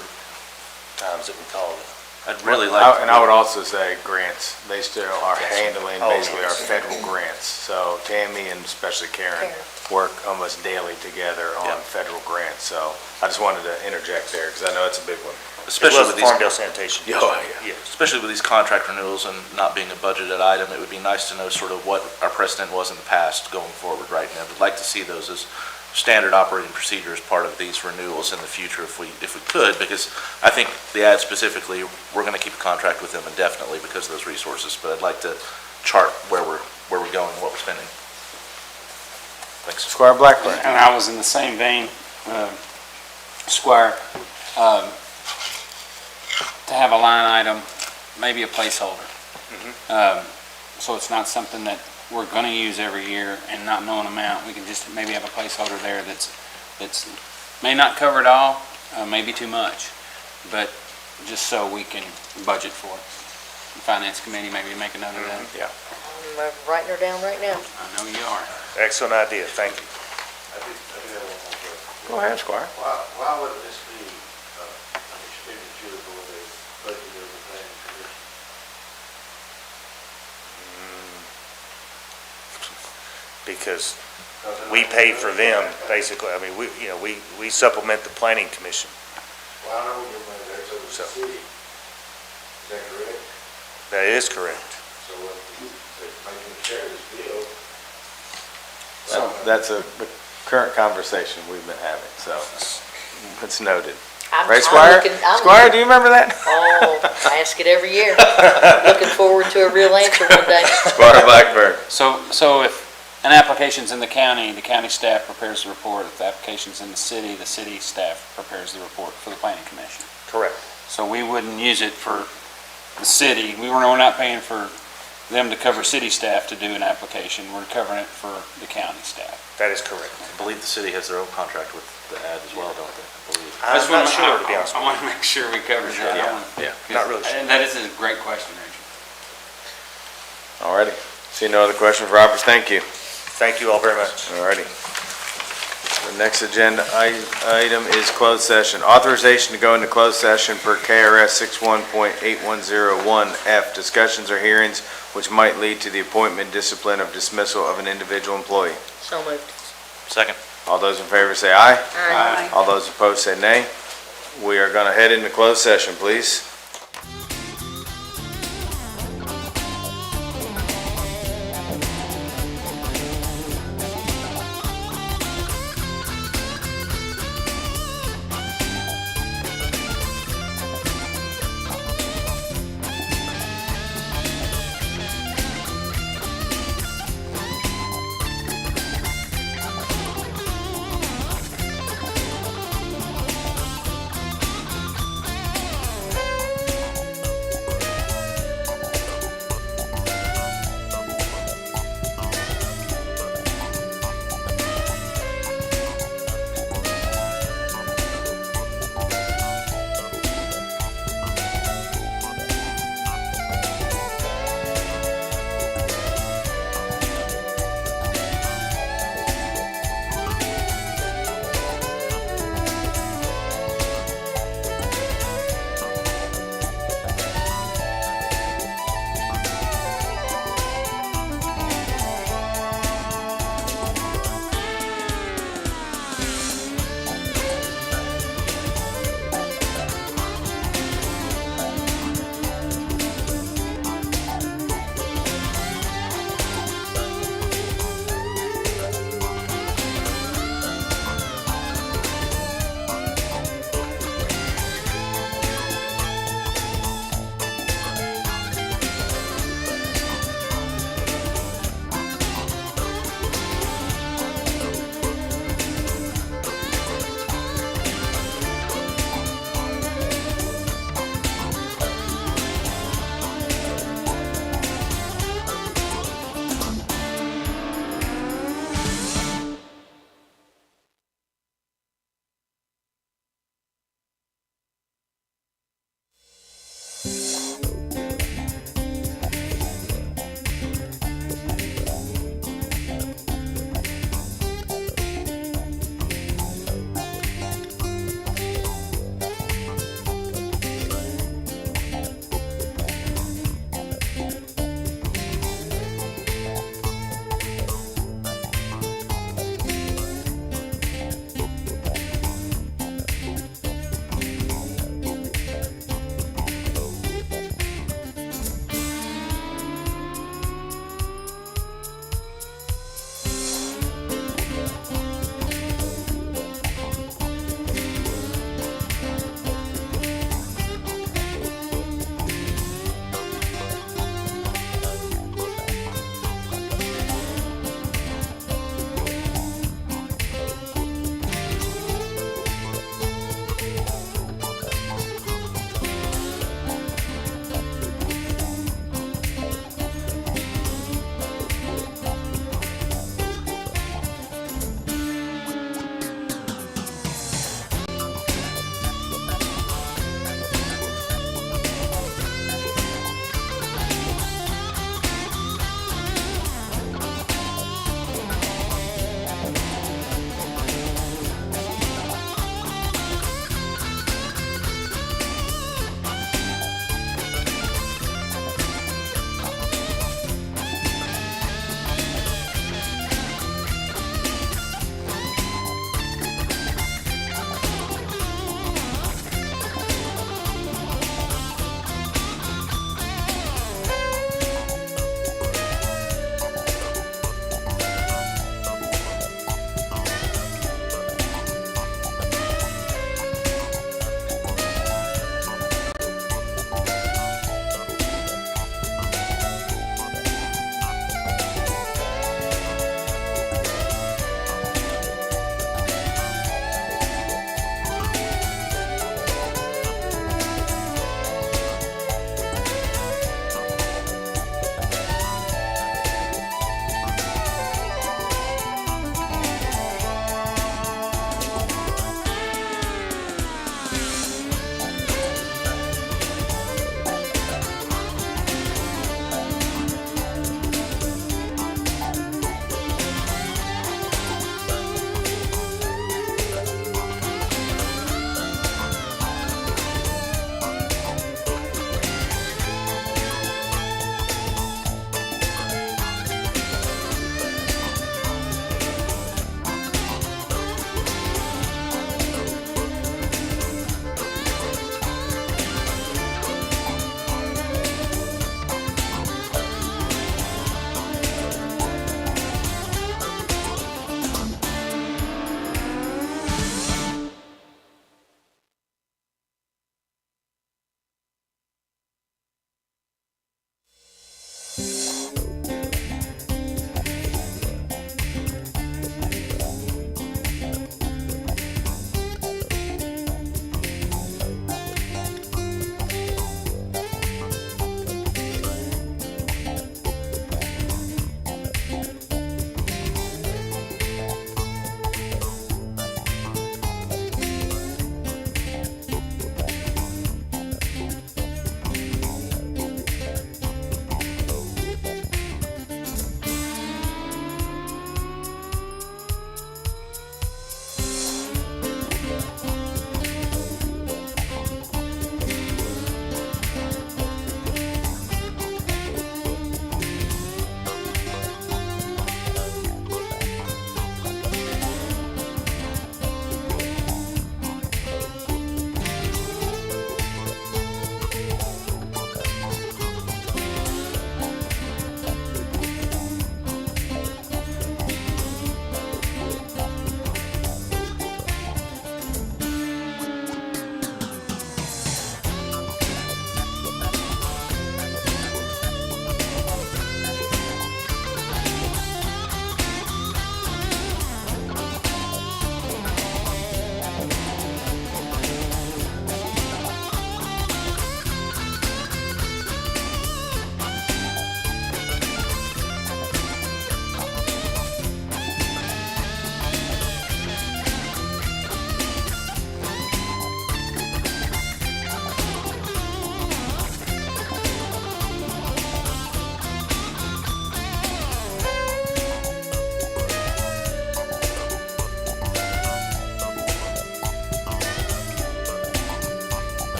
times that we call it. I'd really like. And I would also say grants, they still are handling Oh, basically our yes. federal grants. So Tammy and especially Karen work almost daily together on Yeah. federal grants. So I just wanted to interject there because I know it's a big one. Especially with the these, Farmdale Sanitation District. yeah. especially with these contract renewals and not being a budgeted item, it would be nice to know sort of what our precedent was in the past going forward, right? And I would like to see those as standard operating procedure as part of these renewals in the future if we could, because I think the ad specifically, we're going to keep a contract with them indefinitely because of those resources, but I'd like to chart where we're going, what we're spending. Thanks. Squire Blackburn. And I was in the same vein, Squire, to have a line item, maybe a placeholder. So it's not something that we're gonna use every year and not know an amount. We can just maybe have a placeholder there that's may not cover it all, maybe too much, but just so we can budget for it. The Finance Committee, maybe make a note of that. Yeah. I'm writing her down right now. I know you are. Excellent idea, thank you. Go ahead, Squire. Why would this be an expenditure for the budget of the planning commission? Because we pay for them, basically. I mean, we supplement the planning commission. Well, I know your money there, so it's the city. Is that correct? That is correct. So if making a share of this bill. That's the current conversation we've been having, so it's noted. I'm- Right, I'm Squire? looking- I'm Squire, looking- do you remember that? Oh, I ask it every year. Looking forward to a real answer one day. Squire Blackburn. So if an application's in the county staff prepares the report. If the application's in the city staff prepares the report for the planning commission. Correct. So we wouldn't use it for the city. We're not paying for them to cover city staff to do an application. We're covering it for the county staff. That is correct. I believe the city has their own contract with the ad as well, don't they? I believe. I'm not sure, to be honest I with want to make sure we cover that. Yeah. Not really sure. And that is a great question, Richard. Alrighty. See no other questions, Robert, thank you. Thank you all very much. Alrighty. The next agenda item is closed session. Authorization to go into closed session per KRS 61.8101F. Discussions or hearings which might lead to the appointment, discipline, or dismissal of an individual employee. So moved. Second. All those in favor say aye. Aye. All those opposed say nay. We are going to head into closed session, please.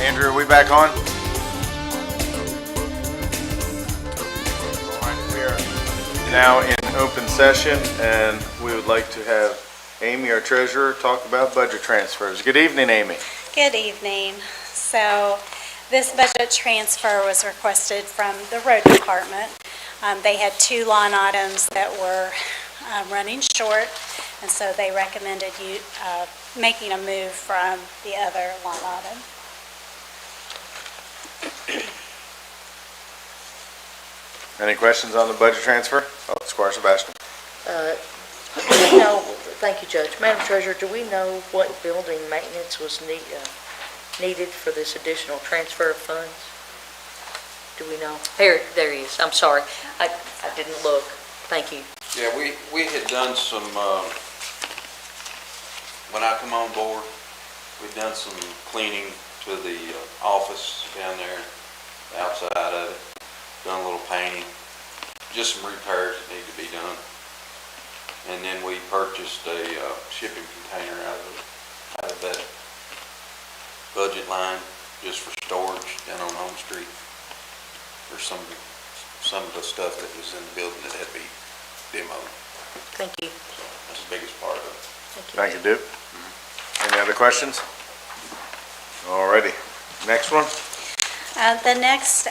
Andrew, are we back on? All right, we are now in open session, and we would like to have Amy, our treasurer, talk about budget transfers. Good evening, Amy. Good evening. So this budget transfer was requested from the road department. They had 2 line items that were running short, and so they recommended you making a move from the other line item. Any questions on the budget transfer? Oh, Squire Sebastian. Do we know, thank you, Judge. Madam Treasurer, do we know what building maintenance was needed for this additional transfer of funds? Do we know? Here, there he is. I'm sorry. I didn't look. Thank you. Yeah, we had done some, when I come on board, we'd done some cleaning to the office down there, the outside of it, done a little painting, just some repairs that need to be done. And then we purchased a shipping container out of that budget line just for storage down on Home Street for some of the stuff that was in the building that had to be demoed. Thank you. That's the biggest part of it. Thank you, Duke. Any other questions? Alrighty. Next one. The next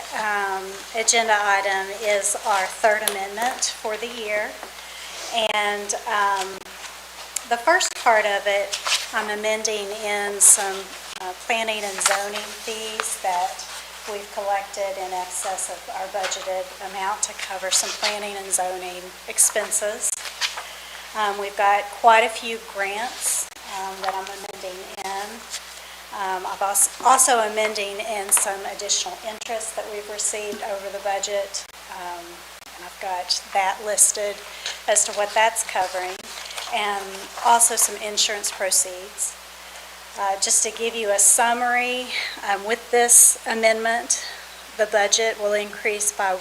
agenda item is our third amendment for the year. And the first part of it, I'm amending in some planning and zoning fees that we've collected in excess of our budgeted amount to cover some planning and zoning expenses. We've got quite a few grants that I'm amending in. I'm also amending in some additional interest that we've received over the budget. And I've got that listed as to what that's covering, and also some insurance proceeds. Just to give you a summary, with this amendment, the budget will increase by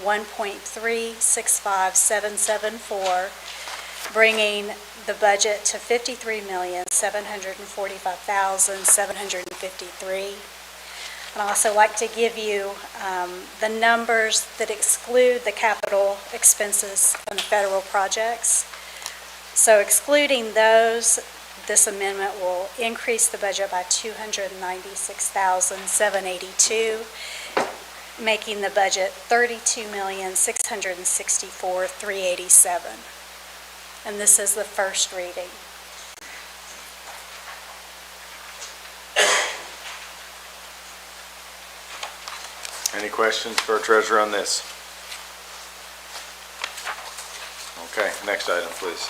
1.365774, bringing the budget to $53,745,753. I'd also like to give you the numbers that exclude the capital expenses from the federal projects. So excluding those, this amendment will increase the budget by $296,782, making the budget $32,664,387. And this is the first reading. Any questions for our treasurer on this? Okay, next item, please.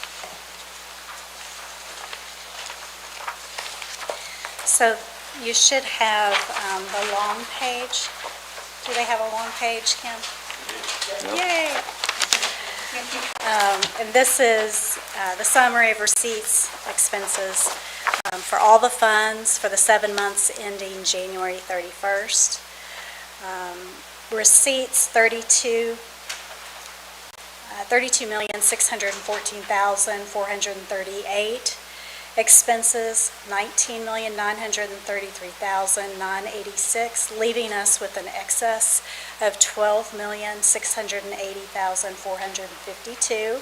So you should have the long page. Do they have a long page, Kim? Yay! And this is the summary of receipts, expenses for all the funds for the 7 months ending January 31st. Receipts, $32,614,438. Expenses, $19,933,986, leaving us with an excess of $12,680,452.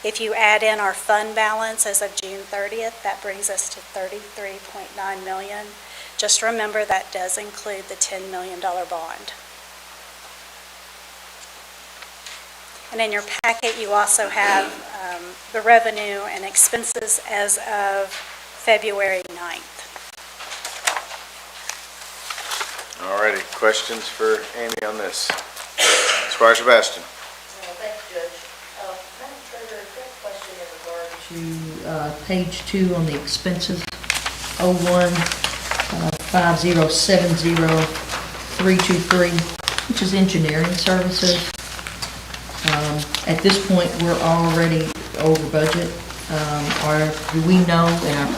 If you add in our fund balance as of June 30th, that brings us to $33.9 million. Just remember that does include the $10 million bond. And in your packet, you also have the revenue and expenses as of February 9th. All righty, questions for Amy on this? Squire Sebastian. Thank you, Judge. Madam Treasurer, a quick question in regard to page 2 on the expenses, 015070323, which is engineering services. At this point, we're already over budget. Do we know, and our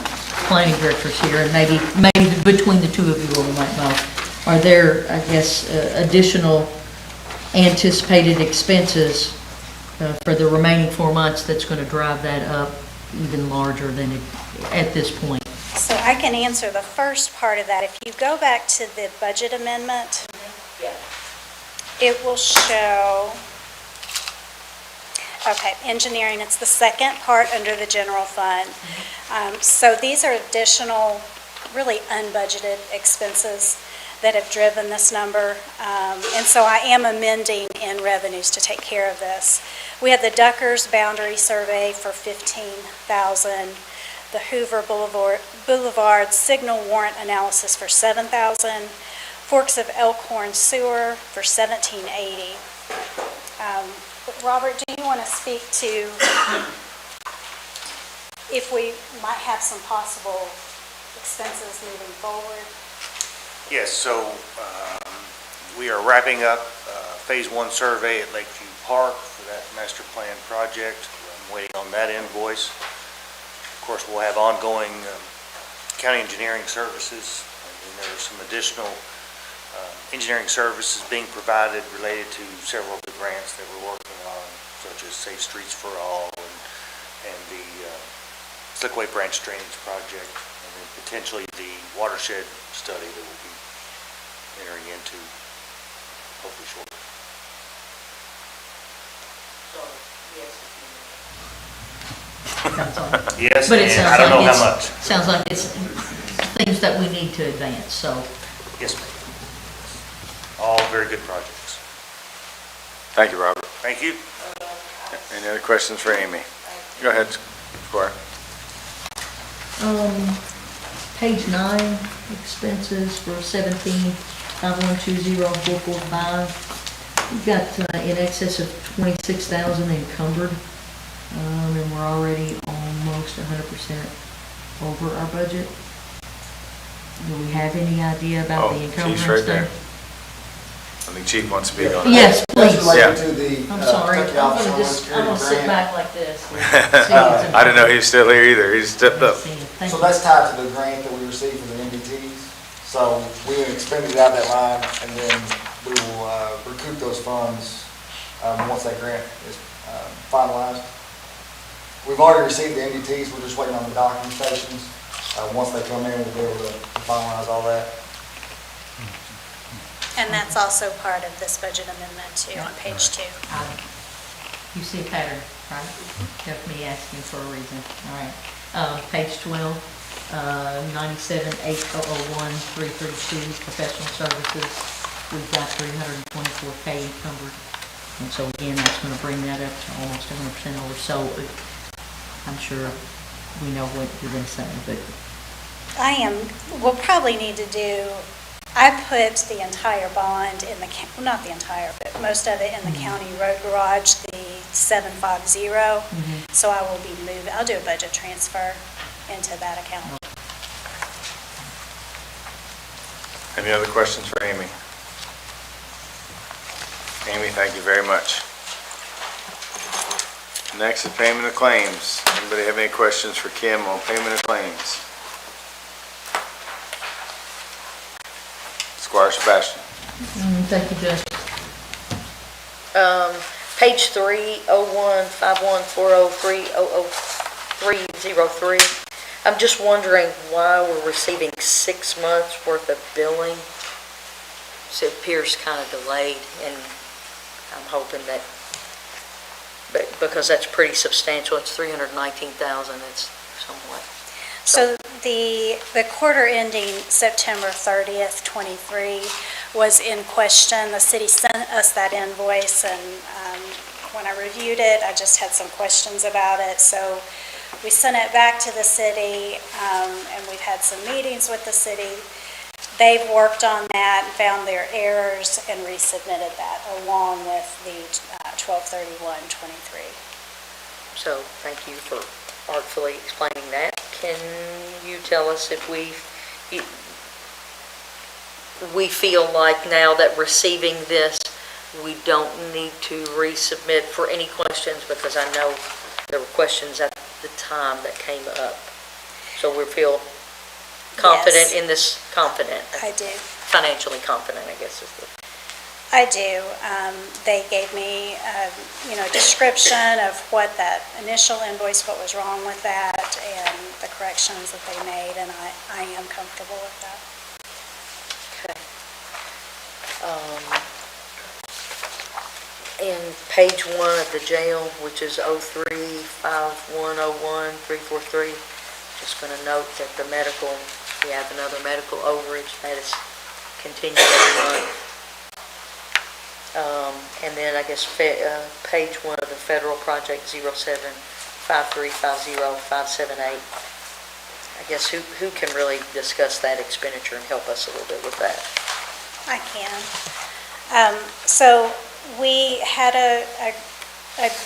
planning director's here, and maybe between the two of you all might know, are there, I guess, additional anticipated expenses for the remaining 4 months that's going to drive that up even larger than it, at this point? So I can answer the first part of that. If you go back to the budget amendment, it will show, okay, engineering, it's the second part under the general fund. So these are additional, really unbudgeted expenses that have driven this number. And so I am amending in revenues to take care of this. We had the Duckers Boundary Survey for $15,000, the Hoover Boulevard Signal Warrant Analysis for $7,000, Forks of Elkhorn Sewer for $1,780. Robert, do you want to speak to if we might have some possible expenses moving forward? Yes, so we are wrapping up Phase 1 survey at Lakeview Park for that master plan project. I'm waiting on that invoice. Of course, we'll have ongoing county engineering services, and then there are some additional engineering services being provided related to several of the grants that we're working on, such as Safe Streets for All and the Slickway Branch Drainage Project, and then potentially the watershed study that we'll be entering into hopefully shortly. Yes, But it and sounds I don't know like how much. Sounds like it's things that we need to advance, so. Yes, ma'am. All very good projects. Thank you, Robert. Thank you. Any other questions for Amy? Go ahead, Squire. Page 9, expenses for 17-5120-445. We've got in excess of 26,000 encumbered, and we're already almost 100% over our budget. Do we have any idea about the encumbrance Chief's right there. thing? I think Chief wants to speak on it. Yes, please. Yeah. I'm sorry, I'm gonna sit back like this. I didn't know he was still here either. He just stepped up. So that's tied to the grant that we received from the MDTs. So we expended it out of that line, and then we will recoup those funds once that grant is finalized. We've already received the MDTs, we're just waiting on the documentations. Once they come in, we'll be able to finalize all that. And that's also part of this budget amendment too, on page 2. You see a pattern, right? Kept me asking for a reason. All right. Page 12, 97-8001-332, professional services. We've got 324K encumbered. And so again, that's going to bring that up to almost 100% over. So I'm sure we know what you're going to say, but. We'll probably need to do, I put the entire bond in the, well, not the entire, but most of it in the county road garage, the 750. So I will be moving, I'll do a budget transfer into that account. Any other questions for Amy? Amy, thank you very much. Next is payment of claims. Anybody have any questions for Kim on payment of claims? Squire Sebastian. Thank you, Judge. Page 3, 015140300303. I'm just wondering why we're receiving 6 months worth of billing. So it appears kind of delayed, and I'm hoping that, but because that's pretty substantial, it's 319,000, it's somewhat. So the quarter ending September 30th, 23 was in question. The city sent us that invoice, and when I reviewed it, I just had some questions about it. So we sent it back to the city, and we've had some meetings with the city. They've worked on that and found their errors and resubmitted that along with the 12/31/23. So thank you for artfully explaining that. Can you tell us if we feel like now that receiving this, we don't need to resubmit for any questions? Because I know there were questions at the time that came up. So we feel confident Yes. in this, I do. financially confident, I guess is the I do. They gave me, description of what that initial invoice, what was wrong with that, and the corrections that they made, and I am comfortable with that. In page 1 of the jail, which is 03-5101-343, just going to note that the medical, we have another medical overage that is continued every month. And then I guess page 1 of the federal project 07-5350-578. I guess who can really discuss that expenditure and help us a little bit with that? I can. So we had a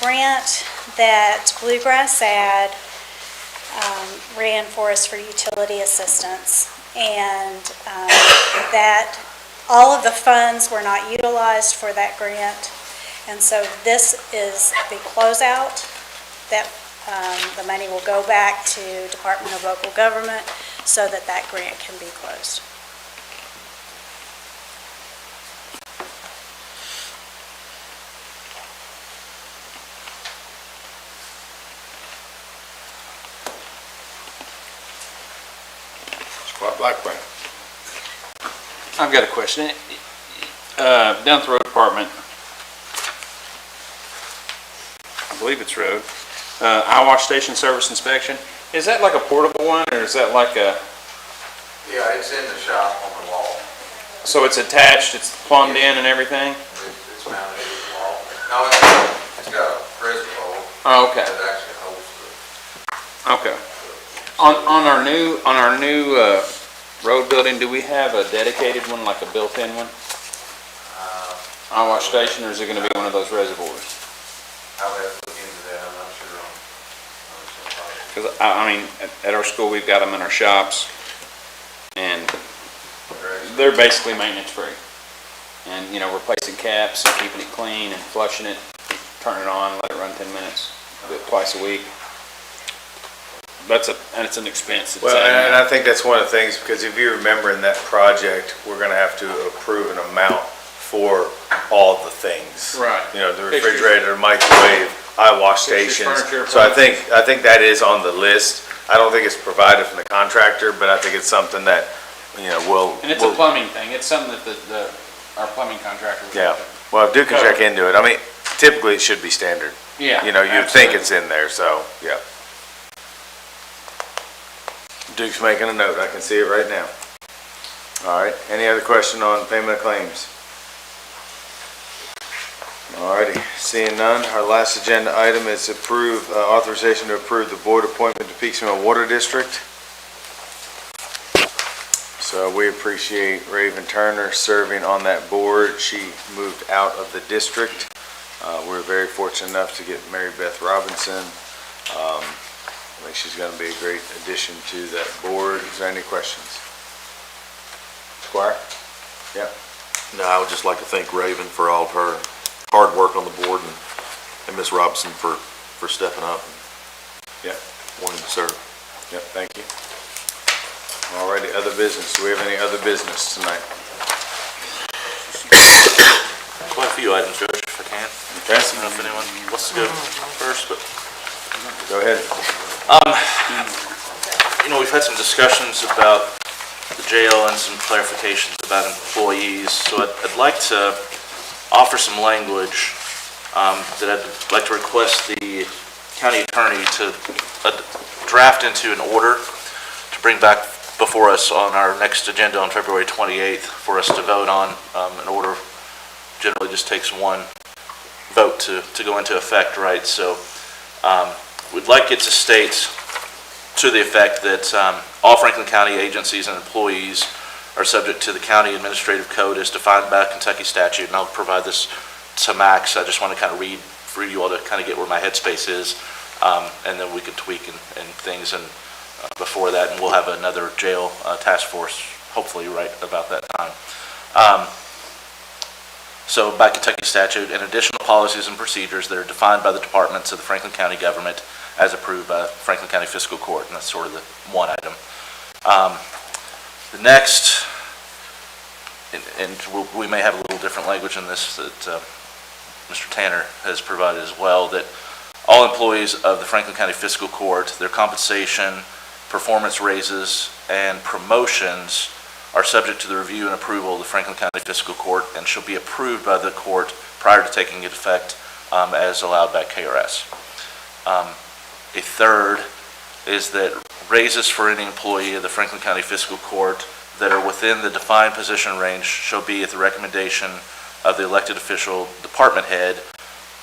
grant that Bluegrass Ad ran for us for utility assistance, and that all of the funds were not utilized for that grant, and so this is the closeout that the money will go back to Department of Local Government so that that grant can be closed. Scott Blackburn. I've got a question. Down at the road department, I believe it's road, eye wash station service inspection, is that like a portable one, or is that like a? Yeah, it's in the shop on the wall. So it's attached, it's plumbed in and everything? It's mounted to the wall. No, it's got a prison hole. Oh, okay. That actually holds Okay. On our new road building, do we have a dedicated one, like a built-in one? Eye wash station, or is it gonna be one of those reservoirs? I'll have to look into that, I'm not sure on. Because, I mean, at our school, we've got them in our shops, and they're basically maintenance-free. And, replacing caps and keeping it clean and flushing it, turn it on, let it run 10 minutes, do it twice a week. And it's an expense. Well, and I think that's one of the things, because if you remember in that project, we're gonna have to approve an amount for all the things. Right. The refrigerator, microwave, eye wash stations. Furniture, So I think that is on the list. I don't think it's provided from the contractor, but I think it's something that, we'll. And it's a plumbing thing, it's something that our plumbing contractor. Yeah, well, Duke can check into it. I mean, typically it should be standard. Yeah. You'd think it's in there, so, yeah. Duke's making a note, I can see it right now. All right, any other question on payment of claims? All righty, seeing none, our last agenda item is authorization to approve the board appointment to Peaksville Water District. So we appreciate Raven Turner serving on that board. She moved out of the district. We're very fortunate enough to get Mary Beth Robinson. I think she's going to be a great addition to that board. Is there any questions? Squire? Yeah. No, I would just like to thank Raven for all of her hard work on the board and Ms. Robinson for stepping up and wanting to serve. Yep, thank you. All righty, other business. Do we have any other business tonight? Quite a few items, Judge, if I can. Okay. I don't know if anyone wants to go first, but. Go ahead. We've had some discussions about the jail and some clarifications about employees, so I'd like to offer some language that I'd like to request the county attorney to draft into an order to bring back before us on our next agenda on February 28th for us to vote on. An order generally just takes one vote to go into effect, right? So we'd like it to state to the effect that all Franklin County agencies and employees are subject to the county administrative code as defined by Kentucky statute, and I'll provide this to Max. I just want to kind of read for you all to kind of get where my headspace is, and then we can tweak and things, and before that, and we'll have another jail task force, hopefully right about that time. So by Kentucky statute, and additional policies and procedures that are defined by the departments of the Franklin County government as approved by Franklin County Fiscal Court, and that's sort of the one item. The next we may have a little different language in this that Mr. Tanner has provided as well, that all employees of the Franklin County Fiscal Court, their compensation, performance raises, and promotions are subject to the review and approval of the Franklin County Fiscal Court and shall be approved by the court prior to taking into effect as allowed by KRS. A third is that raises for any employee of the Franklin County Fiscal Court that are within the defined position range shall be at the recommendation of the elected official, department head,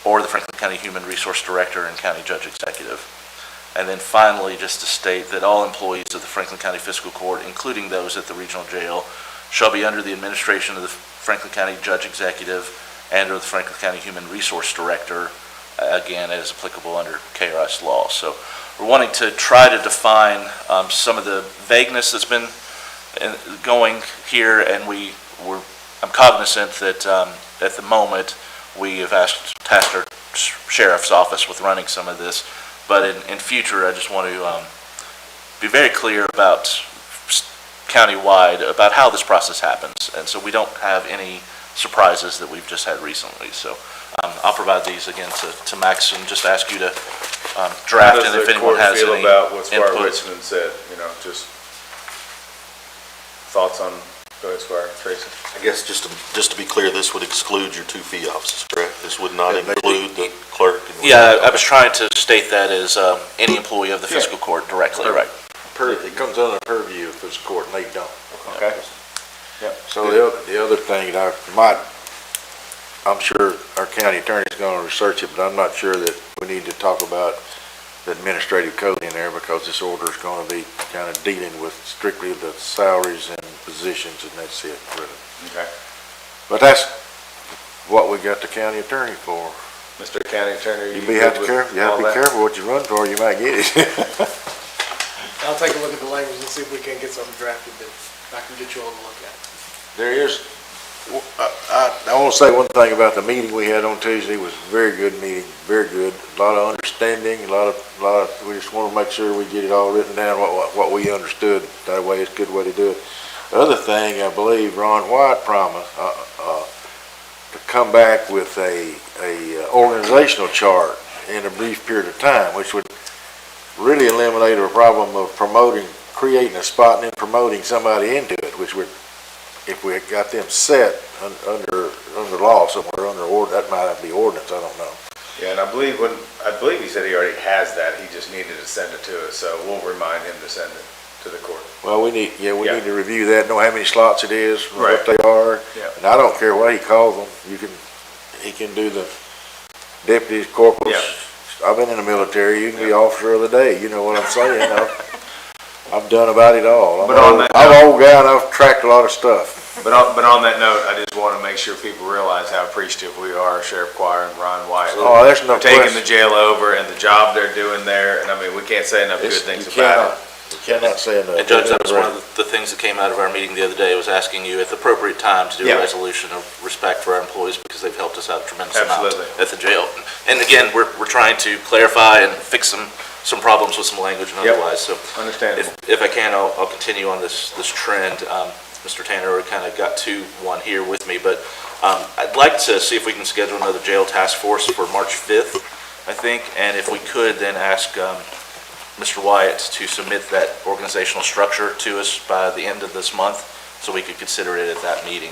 or the Franklin County Human Resource Director and County Judge Executive. And then finally, just to state that all employees of the Franklin County Fiscal Court, including those at the regional jail, shall be under the administration of the Franklin County Judge Executive and or the Franklin County Human Resource Director, again, as applicable under KRS law. So we're wanting to try to define some of the vagueness that's been going here, and I'm cognizant that at the moment we have tasked our sheriff's office with running some of this, but in future I just want to be very clear about countywide about how this process happens, and so we don't have any surprises that we've just had recently. So I'll provide these again to Max and just ask you to draft, and if anyone has any about what Squire input. Richmond said, just thoughts on, go ahead, Squire, Tracy. I guess just to be clear, this would exclude your 2 fee officers, correct? This would not include the clerk? Yeah, I was trying to state that as any employee of the fiscal court directly, right? It comes under purview of fiscal court, and they don't. Okay. Yep. So the other thing that I'm sure our county attorney's gonna research it, but I'm not sure that we need to talk about the administrative code in there, because this order is gonna be kind of dealing with strictly the salaries and positions, and that's it, really. Okay. But that's what we got the county attorney for. Mr. County Attorney, You have to be careful what you run for, you might get it. I'll take a look at the language and see if we can get something drafted that I can get you all to look at. There is, I want to say one thing about the meeting we had on Tuesday. It was a very good meeting, very good. A lot of understanding, we just want to make sure we get it all written down, what we understood. That way it's a good way to do it. The other thing, I believe Ron White promised, to come back with a organizational chart in a brief period of time, which would really eliminate a problem of creating a spot and then promoting somebody into it, which would, if we got them set under law somewhere, that might have to be ordinance, I don't know. Yeah, and I believe he said he already has that, he just needed to send it to us, so we'll remind him to send it to the court. Well, we need to review that, know how many slots it is, Right. what they are. Yeah. And I don't care what he calls them, he can do the deputies, corporals. Yeah. I've been in the military, you can be officer of the day, you know what I'm saying? I've done about it all. I'm an old guy and I've tracked a lot of stuff. But on that note, I just want to make sure people realize how appreciative we are, Sheriff Choir and Ron White. Oh, there's no for taking question. the jail over and the job they're doing there, and I mean, we can't say enough good things about it. You cannot say enough. And Judge, that was one of the things that came out of our meeting the other day, was asking you at the appropriate time to do a resolution of respect for our employees, because they've helped us out a tremendous amount at the jail. And again, we're trying to clarify and fix some problems with some language and otherwise. So Understandable. if I can, I'll continue on this trend. Mr. Tanner kind of got to one here with me, but I'd like to see if we can schedule another jail task force for March 5th, I think, and if we could then ask Mr. Wyatt to submit that organizational structure to us by the end of this month, so we could consider it at that meeting,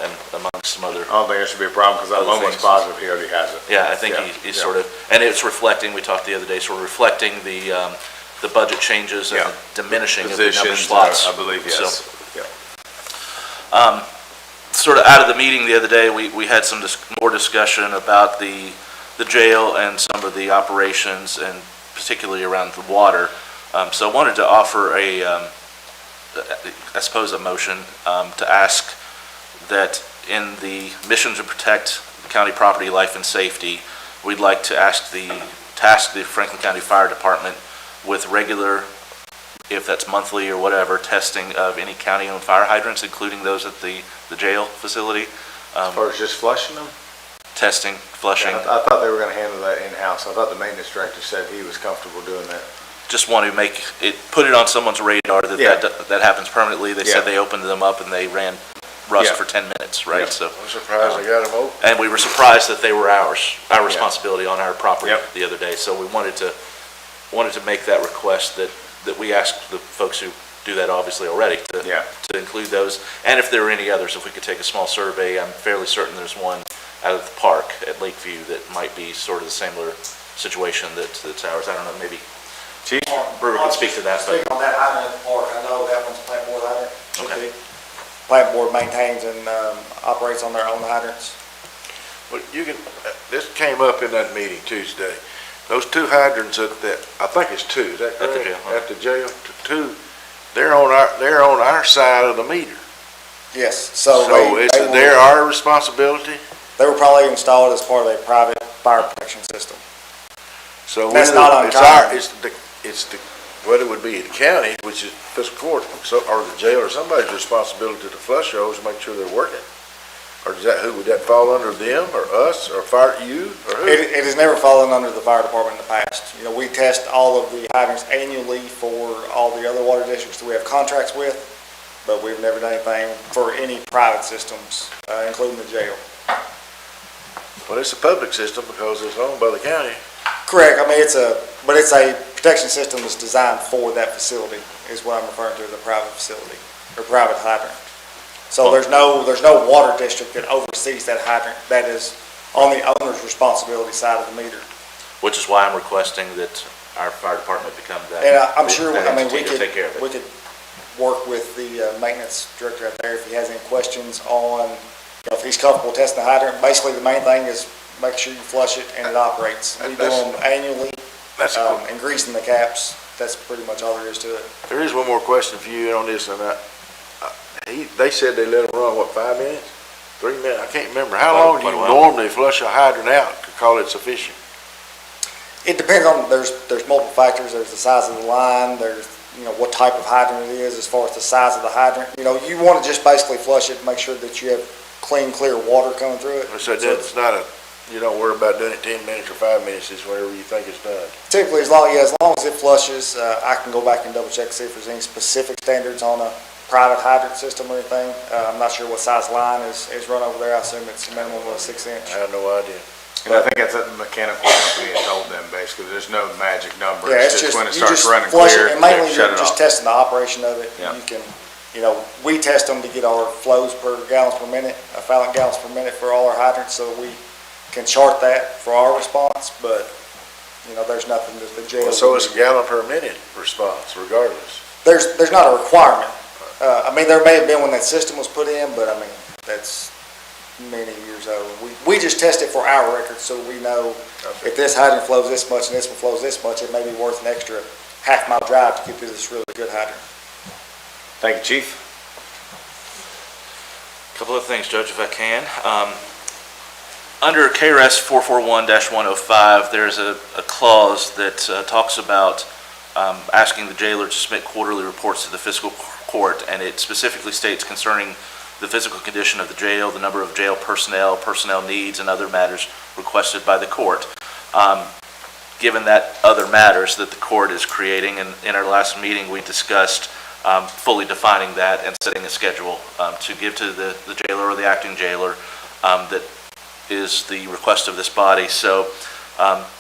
and amongst some other. I don't think there should be a problem, because I'm almost positive he already has it. Yeah, I think he's sort of, and it's reflecting, we talked the other day, sort of reflecting the budget changes and the diminishing of the number of slots. I believe, yes. So, sort of out of the meeting the other day, we had some more discussion about the jail and some of the operations, and particularly around the water. So I wanted to offer I suppose a motion to ask that in the mission to protect the county property, life, and safety, we'd like to task the Franklin County Fire Department with regular, if that's monthly or whatever, testing of any county-owned fire hydrants, including those at the jail facility. As far as just flushing them? Testing, flushing. I thought they were going to handle that in-house. I thought the maintenance director said he was comfortable doing that. Just want to put it on someone's radar that happens permanently. They said they opened them up and they ran rust Yeah. for 10 minutes, right? So, I'm surprised they got them open. and we were surprised that they were our responsibility on our property Yep. the other day. So we wanted to make that request that we asked the folks who do that obviously already Yeah. to include those. And if there are any others, if we could take a small survey, I'm fairly certain there's one out of the park at Lakeview that might be sort of the similar situation that's ours. I don't know, maybe Chief? Brewer can speak to that, but Speaking on that hydrant at the park, I know that one's plant board hydrant. Should Okay. be. Plant board maintains and operates on their own hydrants. Well, you can, this came up in that meeting Tuesday. Those two hydrants at that, I think it's two, is that At the correct? jail, huh? At the jail, two, they're on our side of the meter. Yes, So they're our responsibility? they were probably installed as part of a private fire protection system. So That's whether not uncommon. it's the, whether it would be the county, which is fiscal court, or the jail, or somebody's responsibility to flush those and make sure they're working. Or would that fall under them, or us, or you, or who? It has never fallen under the fire department in the past. You know, we test all of the hydrants annually for all the other water districts that we have contracts with, but we've never done anything for any private systems, including the jail. Well, it's a public system because it's owned by the county. Correct, I mean, it's a protection system that's designed for that facility, is what I'm referring to as a private facility, or private hydrant. So there's no water district that oversees that hydrant. That is on the owner's responsibility side of the meter. which is why I'm requesting that our fire department become that. And I'm sure, that I mean, entity to take care of it. we could work with the maintenance director out there if he has any questions on, if he's comfortable testing the hydrant. Basically, the main thing is make sure you flush it and it operates. We do them annually, and greasing the caps. That's pretty much all there is to it. There is one more question for you on this, and they said they let them run, 5 minutes? 3 minutes? I can't remember. How long do you normally flush a hydrant out to call it sufficient? It depends on, there's multiple factors. There's the size of the line, there's, what type of hydrant it is as far as the size of the hydrant. You want to just basically flush it, make sure that you have clean, clear water coming through it. So that's not you don't worry about doing it 10 minutes or 5 minutes, it's whenever you think it's done. Typically, as long as it flushes, I can go back and double check to see if there's any specific standards on a private hydrant system or anything. I'm not sure what size line is run over there. I assume it's a minimum of a 6 inch. I have no idea. And I think that's what the mechanical company had told them, basically. There's no magic number. Yeah, it's just, when it you starts just running flush clear, it, and mainly shut you're it just off. testing the operation of it. Yeah. You can, we test them to get our flows per gallons per minute, phallic gallons per minute for all our hydrants, so we can chart that for our response, but, there's nothing that the jail. So it's a gallon per minute response regardless. There's not a requirement. There may have been when that system was put in, but that's many years old. We just test it for our records, so we know if this hydrant flows this much and this one flows this much, it may be worth an extra half-mile drive to get through this really good hydrant. Thank you, Chief. Couple of things, Judge, if I can. Under KRS 441-105, there's a clause that talks about asking the jailer to submit quarterly reports to the fiscal court, and it specifically states concerning the physical condition of the jail, the number of jail personnel needs, and other matters requested by the court. Given that other matters that the court is creating, and in our last meeting, we discussed fully defining that and setting a schedule to give to the jailer or the acting jailer that is the request of this body. So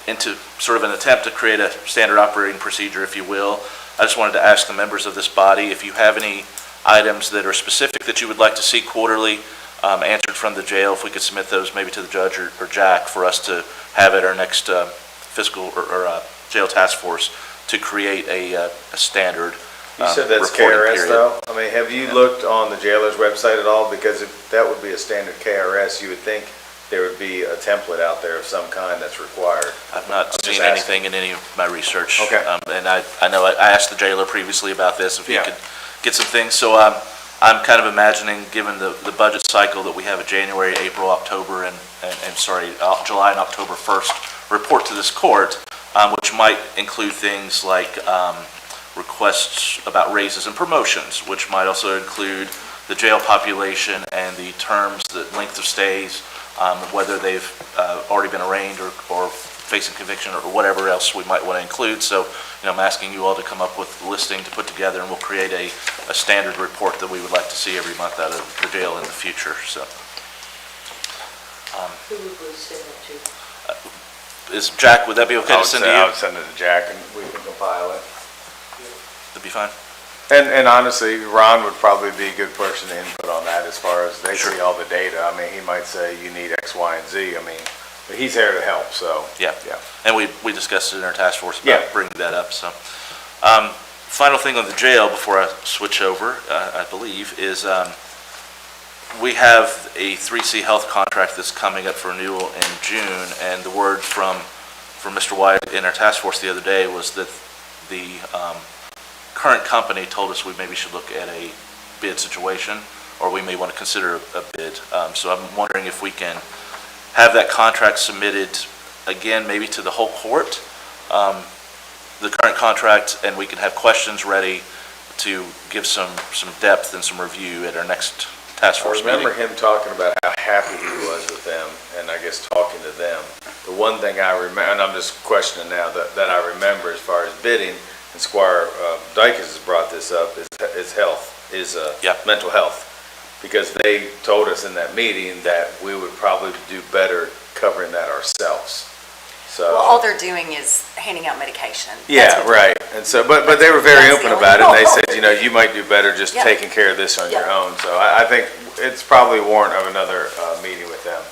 into sort of an attempt to create a standard operating procedure, if you will, I just wanted to ask the members of this body if you have any items that are specific that you would like to see quarterly answered from the jail, if we could submit those maybe to the judge or Jack for us to have at our next fiscal or jail task force to create a standard You said that's reporting KRS period. though? Have you looked on the jailer's website at all? Because if that would be a standard KRS, you would think there would be a template out there of some kind that's required. I've not seen anything in any of my research. Okay. And I know I asked the jailer previously about this, if he Yeah. could get some things. So I'm kind of imagining, given the budget cycle that we have a January, April, October, and July and October 1st report to this court, which might include things like requests about raises and promotions, which might also include the jail population and the terms, the length of stays, whether they've already been arraigned or facing conviction or whatever else we might want to include. So, I'm asking you all to come up with a listing to put together, and we'll create a standard report that we would like to see every month out of the jail in the future, so. Who would we send it to? Jack, would that be okay I to would send say- to I you? would send it to Jack and we can compile it. That'd be fine. And honestly, Ron would probably be a good person to input on that as far as they see all the data. I mean, he might say you need X, Y, and Z. I mean, but he's there to help, so. Yeah. Yeah. And we discussed it in our task force Yeah. about bringing that up, so. Final thing on the jail before I switch over, I believe, is we have a 3C health contract that's coming up for renewal in June, and the word from Mr. White in our task force the other day was that the current company told us we maybe should look at a bid situation, or we may want to consider a bid. So I'm wondering if we can have that contract submitted again, maybe to the whole court, the current contract, and we can have questions ready to give some depth and some review at our next task I force meeting. remember him talking about how happy he was with them, and I guess talking to them. The one thing I remember, and I'm just questioning now, that I remember as far as bidding, and Squire Dykes has brought this up, is health, mental health. Because they told us in that meeting that we would probably do better covering that ourselves. So. Well, all they're doing is handing out medication. Yeah, right. And so, but they were very That's the open only about it, and they goal. said, you might do better just Yeah. taking care of this on your Yeah. own. So I think it's probably warrant of another meeting with them.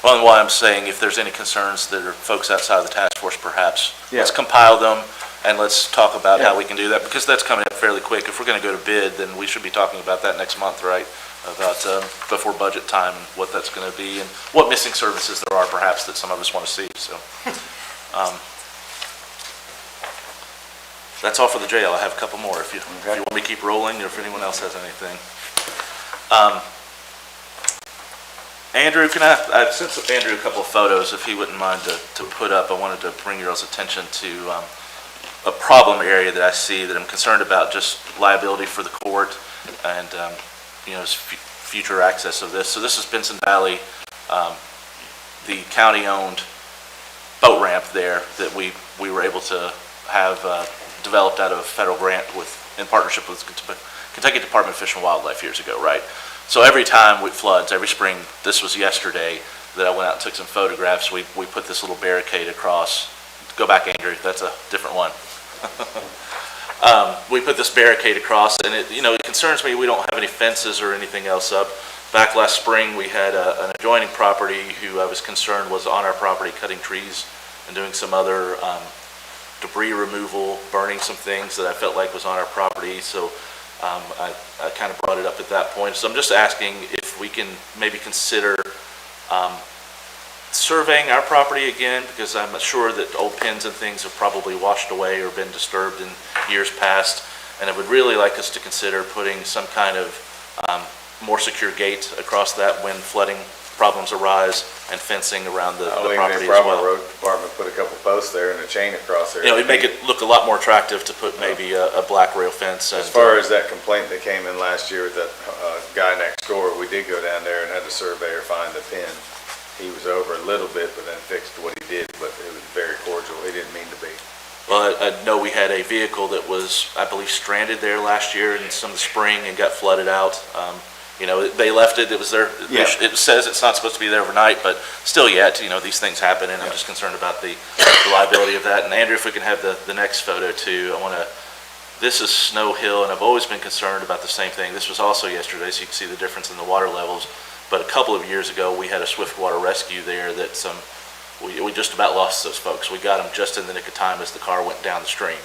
Well, and why I'm saying, if there's any concerns that are folks outside of the task force, perhaps, let's Yeah. compile them, and let's talk about Yeah. how we can do that, because that's coming up fairly quick. If we're going to go to bid, then we should be talking about that next month, right? About before budget time, and what that's going to be, and what missing services there are perhaps that some of us want to see, so. That's all for the jail. I have a couple more if you want me to keep rolling, or if anyone else has anything. Andrew, I sent Andrew a couple of photos, if he wouldn't mind to put up. I wanted to bring your all's attention to a problem area that I see that I'm concerned about, just liability for the court and future access of this. So this is Benson Valley, the county-owned boat ramp there that we were able to have developed out of a federal grant in partnership with Kentucky Department of Fish and Wildlife years ago, right? So every time it floods, every spring, this was yesterday that I went out and took some photographs, we put this little barricade across. Go back, Andrew, that's a different one. We put this barricade across, and it concerns me we don't have any fences or anything else up. Back last spring, we had an adjoining property who I was concerned was on our property cutting trees and doing some other debris removal, burning some things that I felt like was on our property. So I kind of brought it up at that point. So I'm just asking if we can maybe consider surveying our property again, because I'm sure that old pins and things have probably washed away or been disturbed in years past. And I would really like us to consider putting some kind of more secure gate across that when flooding problems arise, and fencing around the property as well. Road Department put a couple posts there and a chain across there. It'd make it look a lot more attractive to put maybe a black rail fence. As far as that complaint that came in last year with that guy next door, we did go down there and had the surveyor find the pin. He was over a little bit, but then fixed what he did, but it was very cordial. He didn't mean to be. Well, I know we had a vehicle that was, I believe, stranded there last year in some of the spring and got flooded out. They left it, it was there, it says it's not supposed to be there overnight, but still yet, these things happen, and I'm just concerned about the liability of that. And Andrew, if we can have the next photo too, this is Snow Hill, and I've always been concerned about the same thing. This was also yesterday, so you can see the difference in the water levels. But a couple of years ago, we had a swiftwater rescue there that we just about lost those folks. We got them just in the nick of time as the car went down the stream.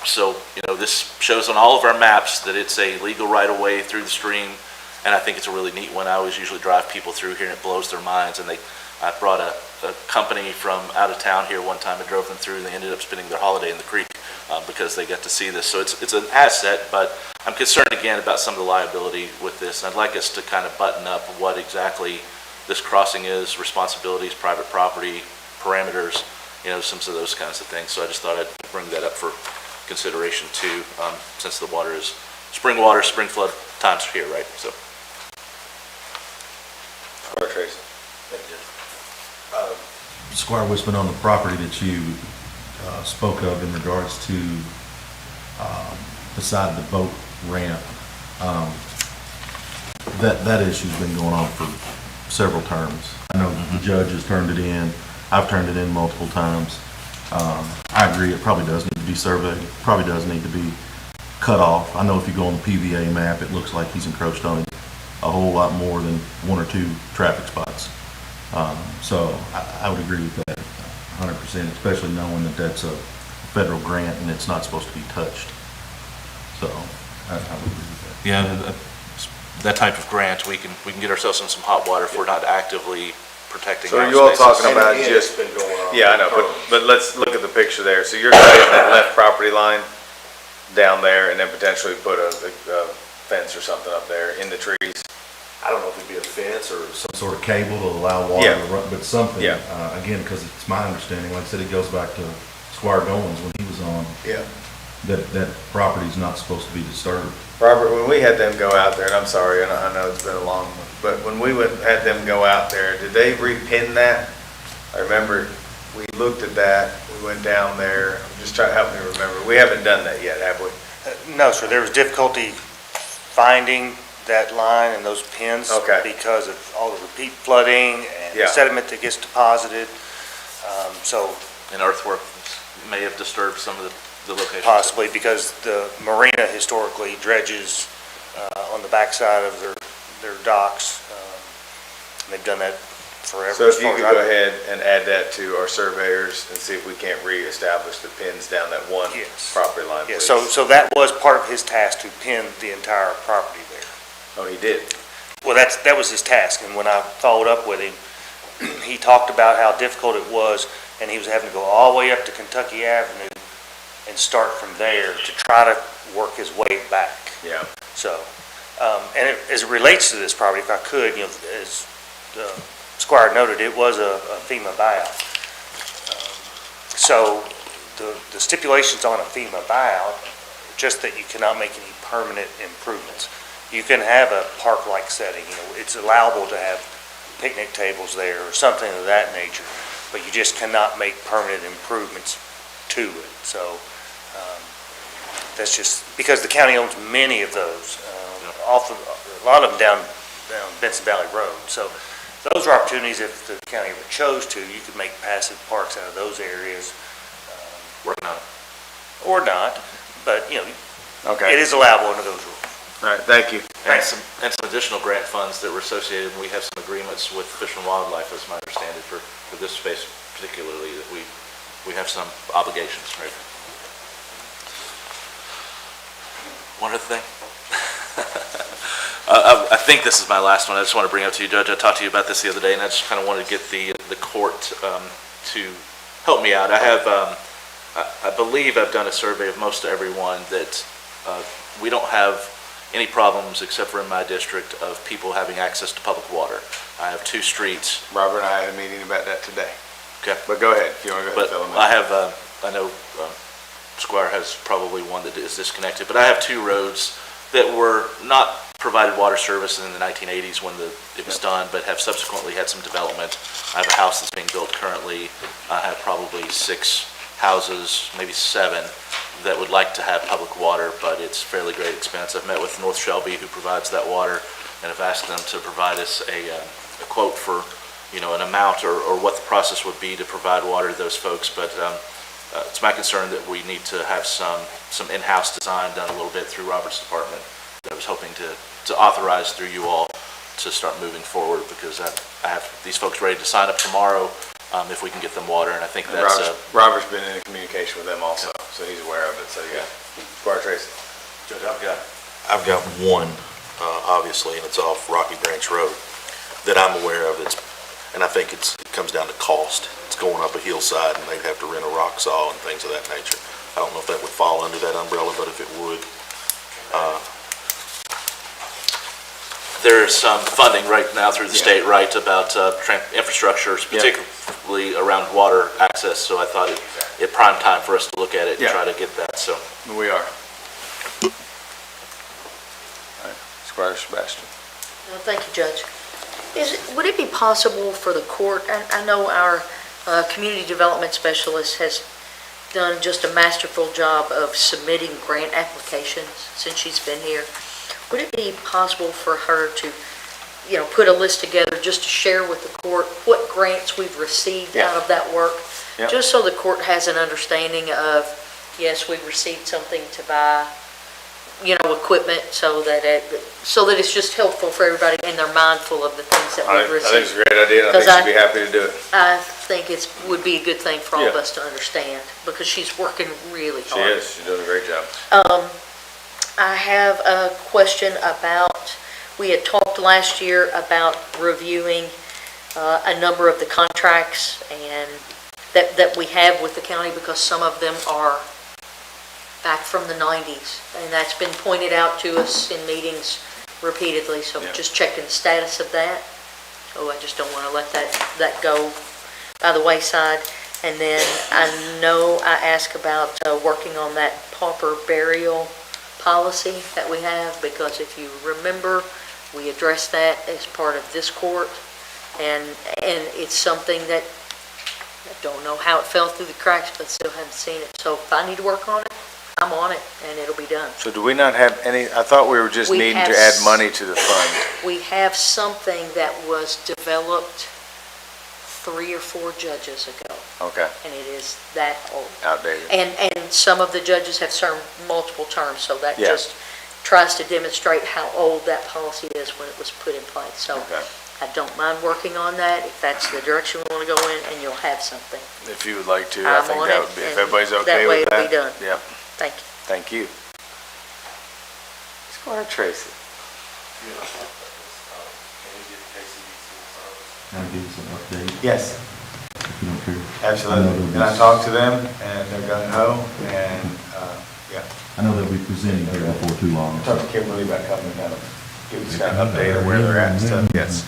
So this shows on all of our maps that it's a legal right-of-way through the stream. And I think it's a really neat one. I always usually drive people through here, and it blows their minds. And I brought a company from out of town here one time and drove them through, and they ended up spending their holiday in the creek because they got to see this. So it's an asset, but I'm concerned again about some of the liability with this. And I'd like us to kind of button up what exactly this crossing is, responsibilities, private property, parameters, some of those kinds of things. So I just thought I'd bring that up for consideration too, since the water is spring water, spring flood times here, right? So. Tracy. Squire Wisman, on the property that you spoke of in regards to beside the boat ramp, that issue's been going on for several terms. I know the judge has turned it in. I've turned it in multiple times. I agree, it probably does need to be surveyed, probably does need to be cut off. I know if you go on the PVA map, it looks like he's encroached on it a whole lot more than 1 or 2 traffic spots. So I would agree with that 100%, especially knowing that that's a federal grant and it's not supposed to be touched. So I would agree with that. Yeah, that type of grant, we can get ourselves in some hot water if we're not actively protecting So our are you all spaces. talking about just, been going on. yeah, I know, but let's look at the picture there. So you're cutting that left property line down there and then potentially put a fence or something up there in the trees? I don't know if it'd be a fence or some sort of cable to allow water to run, but something, Yeah. Again, because it's my understanding, like I said, it goes back to Squire Goins when he was on, Yeah. that property's not supposed to be disturbed. Robert, when we had them go out there, and I'm sorry, I know it's been a long one, but when we had them go out there, did they repin that? I remember we looked at that, we went down there, I'm just trying to help me remember. We haven't done that yet, have we? No, sir, there was difficulty finding that line and those pins. Okay. Because of all the repeat flooding and Yeah. sediment that gets deposited. So And earthwork may have disturbed some of the locations. possibly because the marina historically dredges on the backside of their docks. They've done that forever. So as if you far could as go I- ahead and add that to our surveyors and see if we can't reestablish the pins down that one Yes. property line, Yeah, please. so that was part of his task, to pin the entire property there. Oh, he did? Well, that was his task, and when I followed up with him, he talked about how difficult it was, and he was having to go all the way up to Kentucky Avenue and start from there to try to work his way back. Yeah. So, and as it relates to this property, if I could, as Squire noted, it was a FEMA buyout. So the stipulations on a FEMA buyout, just that you cannot make any permanent improvements. You can have a park-like setting, it's allowable to have picnic tables there or something of that nature, but you just cannot make permanent improvements to it. So that's just, because the county owns many of those, a lot of them down Benson Valley Road. So those are opportunities, if the county ever chose to, you could make passive parks out of those areas. Or not. Or not, but, Okay. it is allowable under those rules. All right, thank you. And some additional grant funds that were associated, and we have some agreements with Fish and Wildlife, as my understanding, for this space particularly, that we have some obligations, right? One other thing. I think this is my last one. I just want to bring up to you, Judge. I talked to you about this the other day, and I just kind of wanted to get the court to help me out. I believe I've done a survey of most everyone that we don't have any problems, except for in my district, of people having access to public water. I have 2 streets. Robert and I had a meeting about that today. Okay. But go ahead, if you want to go ahead and fill them in. I have, I know Squire has probably one that is disconnected, but I have 2 roads that were not provided water service in the 1980s when it was done, but have subsequently had some development. I have a house that's being built currently. I have probably 6 houses, maybe 7, that would like to have public water, but it's fairly great expense. I've met with North Shelby, who provides that water, and have asked them to provide us a quote for, an amount or what the process would be to provide water to those folks. But it's my concern that we need to have some in-house design done a little bit through Robert's department that I was hoping to authorize through you all to start moving forward, because I have these folks ready to sign up tomorrow if we can get them water, and I think that's... Robert's been in communication with them also, so he's aware of it, so yeah. Squire Tracy. Judge, I've got one, obviously, and it's off Rocky Branch Road, that I'm aware of. And I think it comes down to cost. It's going up a hillside, and they'd have to rent a rock saw and things of that nature. I don't know if that would fall under that umbrella, but if it would, There's some funding right now through the state, right, about infrastructure, particularly around water access, so I thought it prime time for us to look at it and try to get that, so. We are. All right, Squire Sebastian. Well, thank you, Judge. Would it be possible for the court, I know our community development specialist has done just a masterful job of submitting grant applications since she's been here. Would it be possible for her to, put a list together just to share with the court what grants we've received out of that work? Yep. Just so the court has an understanding of, yes, we've received something to buy, equipment, so that it's just helpful for everybody and they're mindful of the things that I we've think it's received. a great idea, and I think she'd be happy to do it. I think would be a good thing for all of Yeah. us to understand, because she's working really She hard. is, she's doing a great job. I have a question about, we had talked last year about reviewing a number of the contracts and that we have with the county, because some of them are back from the 90s, and that's been pointed out to us in meetings repeatedly, so just checking the status of that. So I just don't want to let that go by the wayside. And then I know I asked about working on that pauper burial policy that we have, because if you remember, we addressed that as part of this court, and it's something that I don't know how it fell through the cracks, but still haven't seen it. So if I need to work on it, I'm on it, and it'll be done. So do we not have any, I thought we were just We needing have to add money to the fund. We have something that was developed 3 or 4 judges ago, Okay, and it is that old. outdated. And some of the judges have served multiple terms, so that Yeah. just tries to demonstrate how old that policy is when it was put in place. So Okay. I don't mind working on that, if that's the direction we want to go in, and you'll have something. If you would like to, I I'm think on that it, would be, if and everybody's that okay way with it'll that. be done. Yep, Thank you. thank you. Squire Tracy. Can I give us an update? Yes, If you don't care. absolutely. And I talked to them, and they're gung ho, and, yeah. I know they'll be presenting here before too long. Talked to Kimberly about coming down, give us kind of an update of where they're at and stuff, yes.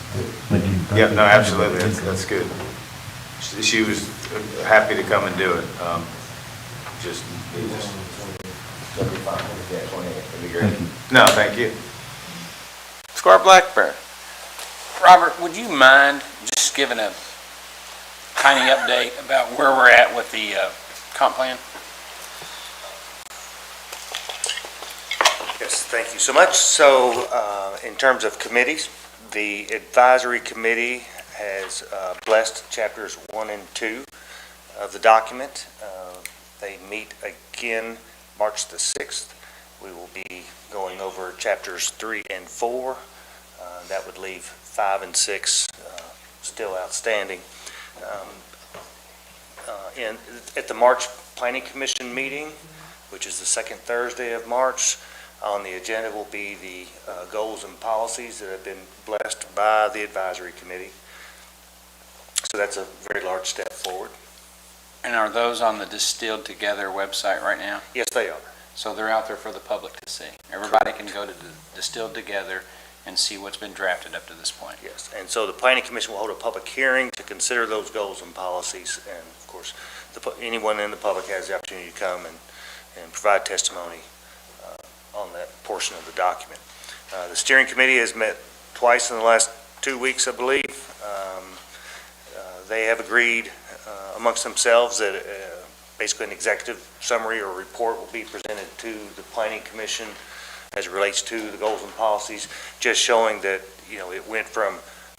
Thank you. Yeah, no, absolutely, that's good. She was happy to come and do it, that'll be fine, yeah, 28, that'd be great. Thank you. No, thank you. Squire Blackburn. Robert, would you mind just giving a tiny update about where we're at with the comp plan? Yes, thank you so much. So, in terms of committees, the advisory committee has blessed chapters 1 and 2 of the document. They meet again March the 6th. We will be going over chapters 3 and 4. That would leave 5 and 6 still outstanding. At the March Planning Commission meeting, which is the second Thursday of March, on the agenda will be the goals and policies that have been blessed by the advisory committee. So that's a very large step forward. And are those on the Distilled Together website right now? Yes, they are. So they're out there for the public to see. Everybody can go to the Distilled Together and see what's been drafted up to this point. Yes, and so the Planning Commission will hold a public hearing to consider those goals and policies, and of course, anyone in the public has the opportunity to come and provide testimony on that portion of the document. The steering committee has met twice in the last 2 weeks, I believe. They have agreed amongst themselves that basically an executive summary or report will be presented to the Planning Commission as it relates to the goals and policies, just showing that, it went from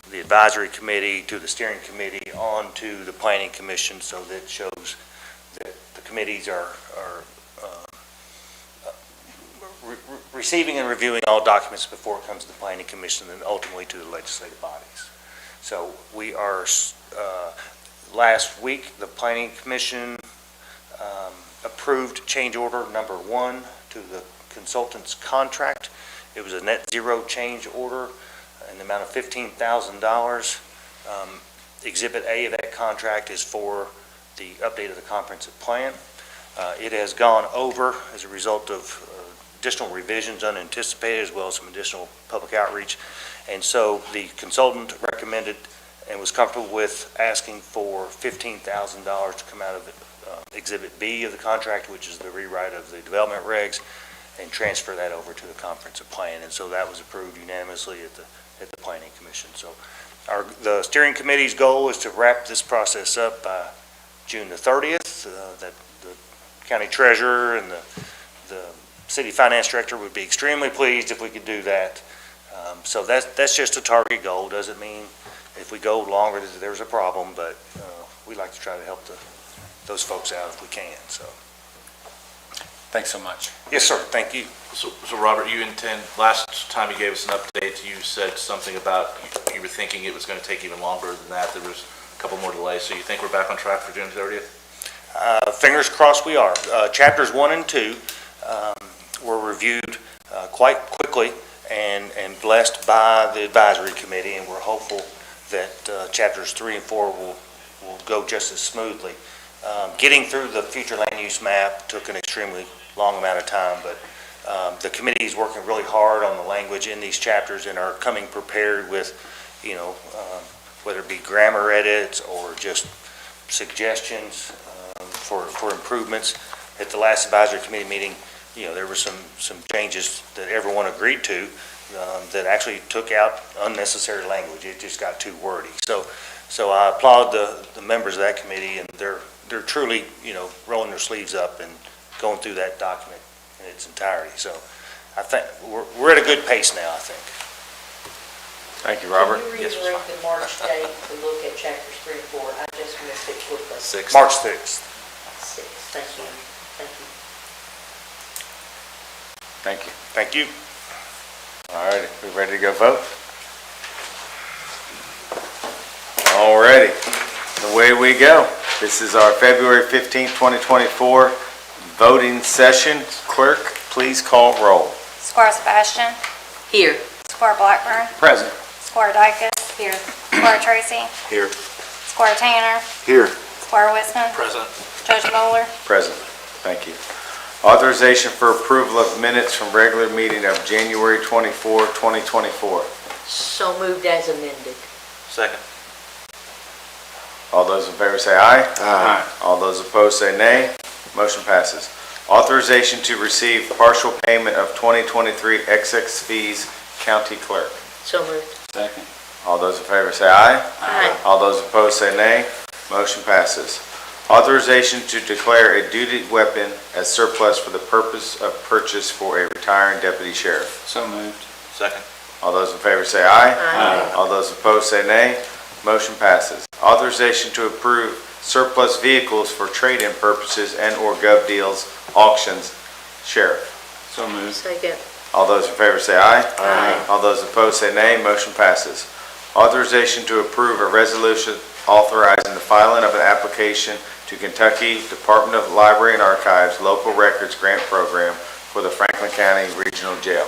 the advisory committee to the steering committee on to the Planning Commission, so that shows that the committees are receiving and reviewing all documents before it comes to the Planning Commission and ultimately to the legislative bodies. So we are, last week, the Planning Commission approved change order number 1 to the consultant's contract. It was a net zero change order in the amount of $15,000. Exhibit A of that contract is for the update of the comprehensive plan. It has gone over as a result of additional revisions unanticipated, as well as some additional public outreach. And so the consultant recommended and was comfortable with asking for $15,000 to come out of Exhibit B of the contract, which is the rewrite of the development regs, and transfer that over to the comprehensive plan. And so that was approved unanimously at at the Planning Commission. So the steering committee's goal is to wrap this process up by June the 30th, that the county treasurer and the city finance director would be extremely pleased if we could do that. So that's just a target goal. Doesn't mean if we go longer that there's a problem, but we like to try to help those folks out if we can, so. Thanks so much. Yes, sir, thank you. So Robert, you intend, last time you gave us an update, you said something about, you were thinking it was going to take even longer than that. There was a couple more delays. So you think we're back on track for June 30th? Fingers crossed we are. Chapters 1 and 2 were reviewed quite quickly and blessed by the advisory committee, and we're hopeful that chapters 3 and 4 will go just as smoothly. Getting through the future land use map took an extremely long amount of time, but the committee is working really hard on the language in these chapters and are coming prepared with, whether it be grammar edits or just suggestions for improvements. At the last advisory committee meeting, there were some changes that everyone agreed to that actually took out unnecessary language. It just got too wordy. So I applaud the members of that committee, and they're truly, rolling their sleeves up and going through that document in its entirety. So I think we're at a good pace now, I think. Thank you, Robert. Can you reiterate the March date to look at chapters 3 and 4? I just missed it quickly. March 6th. 6, thank you. Thank you. Thank you. Thank you. All righty, we ready to go vote? All righty, away we go. This is our February 15th, 2024 voting session. Clerk, please call roll. Squire Sebastian. Here. Squire Blackburn. Present. Squire Dykus. Here. Squire Tracy. Here. Squire Tanner. Here. Squire Whitman. Present. Judge Moeller. Present. Thank you. Authorization for approval of minutes from regular meeting of January 24, 2024. So moved as amended. Second. All those in favor say aye. Aye. All those opposed say nay. Motion passes. Authorization to receive partial payment of 2023 excess fees, county clerk. So moved. Second. All those in favor say aye. Aye. All those opposed say nay. Motion passes. Authorization to declare a duty weapon as surplus for the purpose of purchase for a retiring deputy sheriff. So moved. Second. All those in favor say aye. Aye. All those opposed say nay. Motion passes. Authorization to approve surplus vehicles for trade-in purposes and/or gov deals, auctions, sheriff. So moved. Second. All those in favor say aye. Aye. All those opposed say nay. Motion passes. Authorization to approve a resolution authorizing the filing of an application to Kentucky Department of Library and Archives Local Records Grant Program for the Franklin County Regional Jail.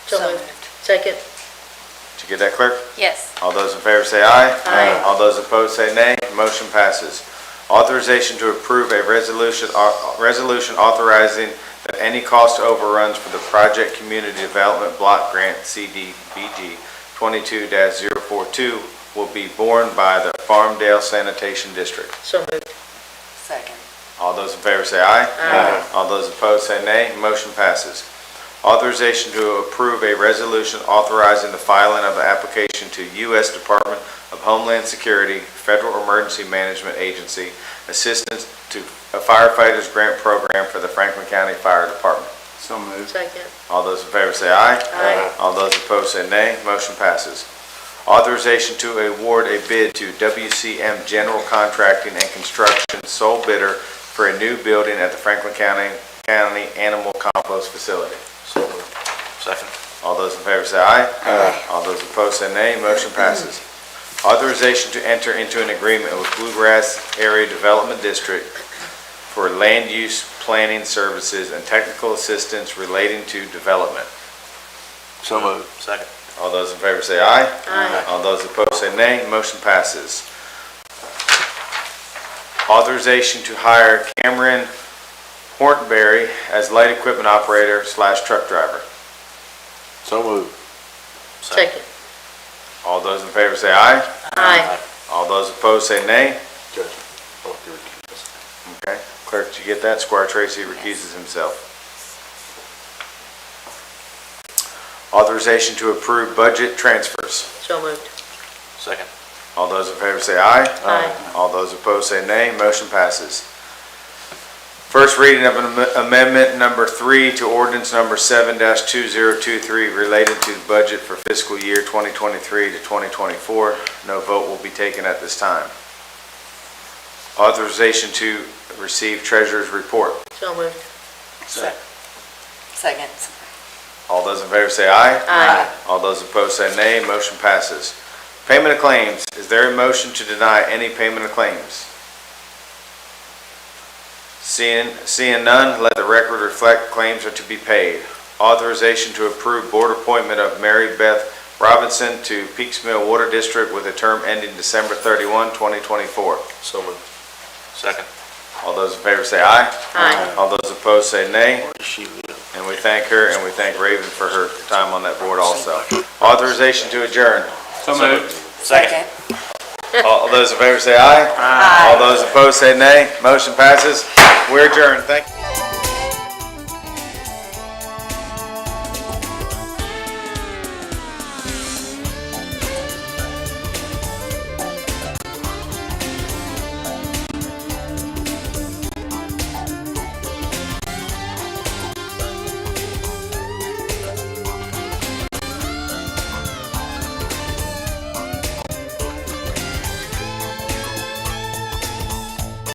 So moved. Second. Did you get that, clerk? Yes. All those in favor say aye. Aye. All those opposed say nay. Motion passes. Authorization to approve a resolution authorizing that any cost overruns for the Project Community Development Block Grant CDBG 22-042 will be borne by the Farmdale Sanitation District. So moved. Second. All those in favor say aye. Aye. All those opposed say nay. Motion passes. Authorization to approve a resolution authorizing the filing of an application to U.S. Department of Homeland Security, Federal Emergency Management Agency, Assistance to a Firefighters Grant Program for the Franklin County Fire Department. So moved. Second. All those in favor say aye. Aye. All those opposed say nay. Motion passes. Authorization to award a bid to WCM General Contracting and Construction, sole bidder, for a new building at the Franklin County Animal Compost Facility. So moved. Second. All those in favor say aye. Aye. All those opposed say nay. Motion passes. Authorization to enter into an agreement with Bluegrass Area Development District for land use planning services and technical assistance relating to development. So moved. Second. All those in favor say aye. Aye. All those opposed say nay. Motion passes. Authorization to hire Cameron Hortonberry as light equipment operator / truck driver. So moved. Second. All those in favor say aye. Aye. All those opposed say nay. Judge. Oh, you're recused. Okay. Clerk, did you get that? Squire Tracy recuses himself. Authorization to approve budget transfers. So moved. Second. All those in favor say aye. Aye. All those opposed say nay. Motion passes. First reading of amendment number 3 to ordinance number 7-2023 related to the budget for fiscal year 2023 to 2024. No vote will be taken at this time. Authorization to receive treasurer's report. So moved. Second. All those in favor say aye. Aye. All those opposed say nay. Motion passes. Payment of claims. Is there a motion to deny any payment of claims? Seeing none, let the record reflect claims are to be paid. Authorization to approve board appointment of Mary Beth Robinson to Peaks Mill Water District with a term ending December 31, 2024. So moved. Second. All those in favor say aye. Aye. All those opposed say nay. Where does she live? And we thank her and we thank Raven for her time on that board also. Authorization to adjourn. So moved. Second. All those in favor say aye. All those opposed say nay. Motion passes. We're adjourned. Thank you.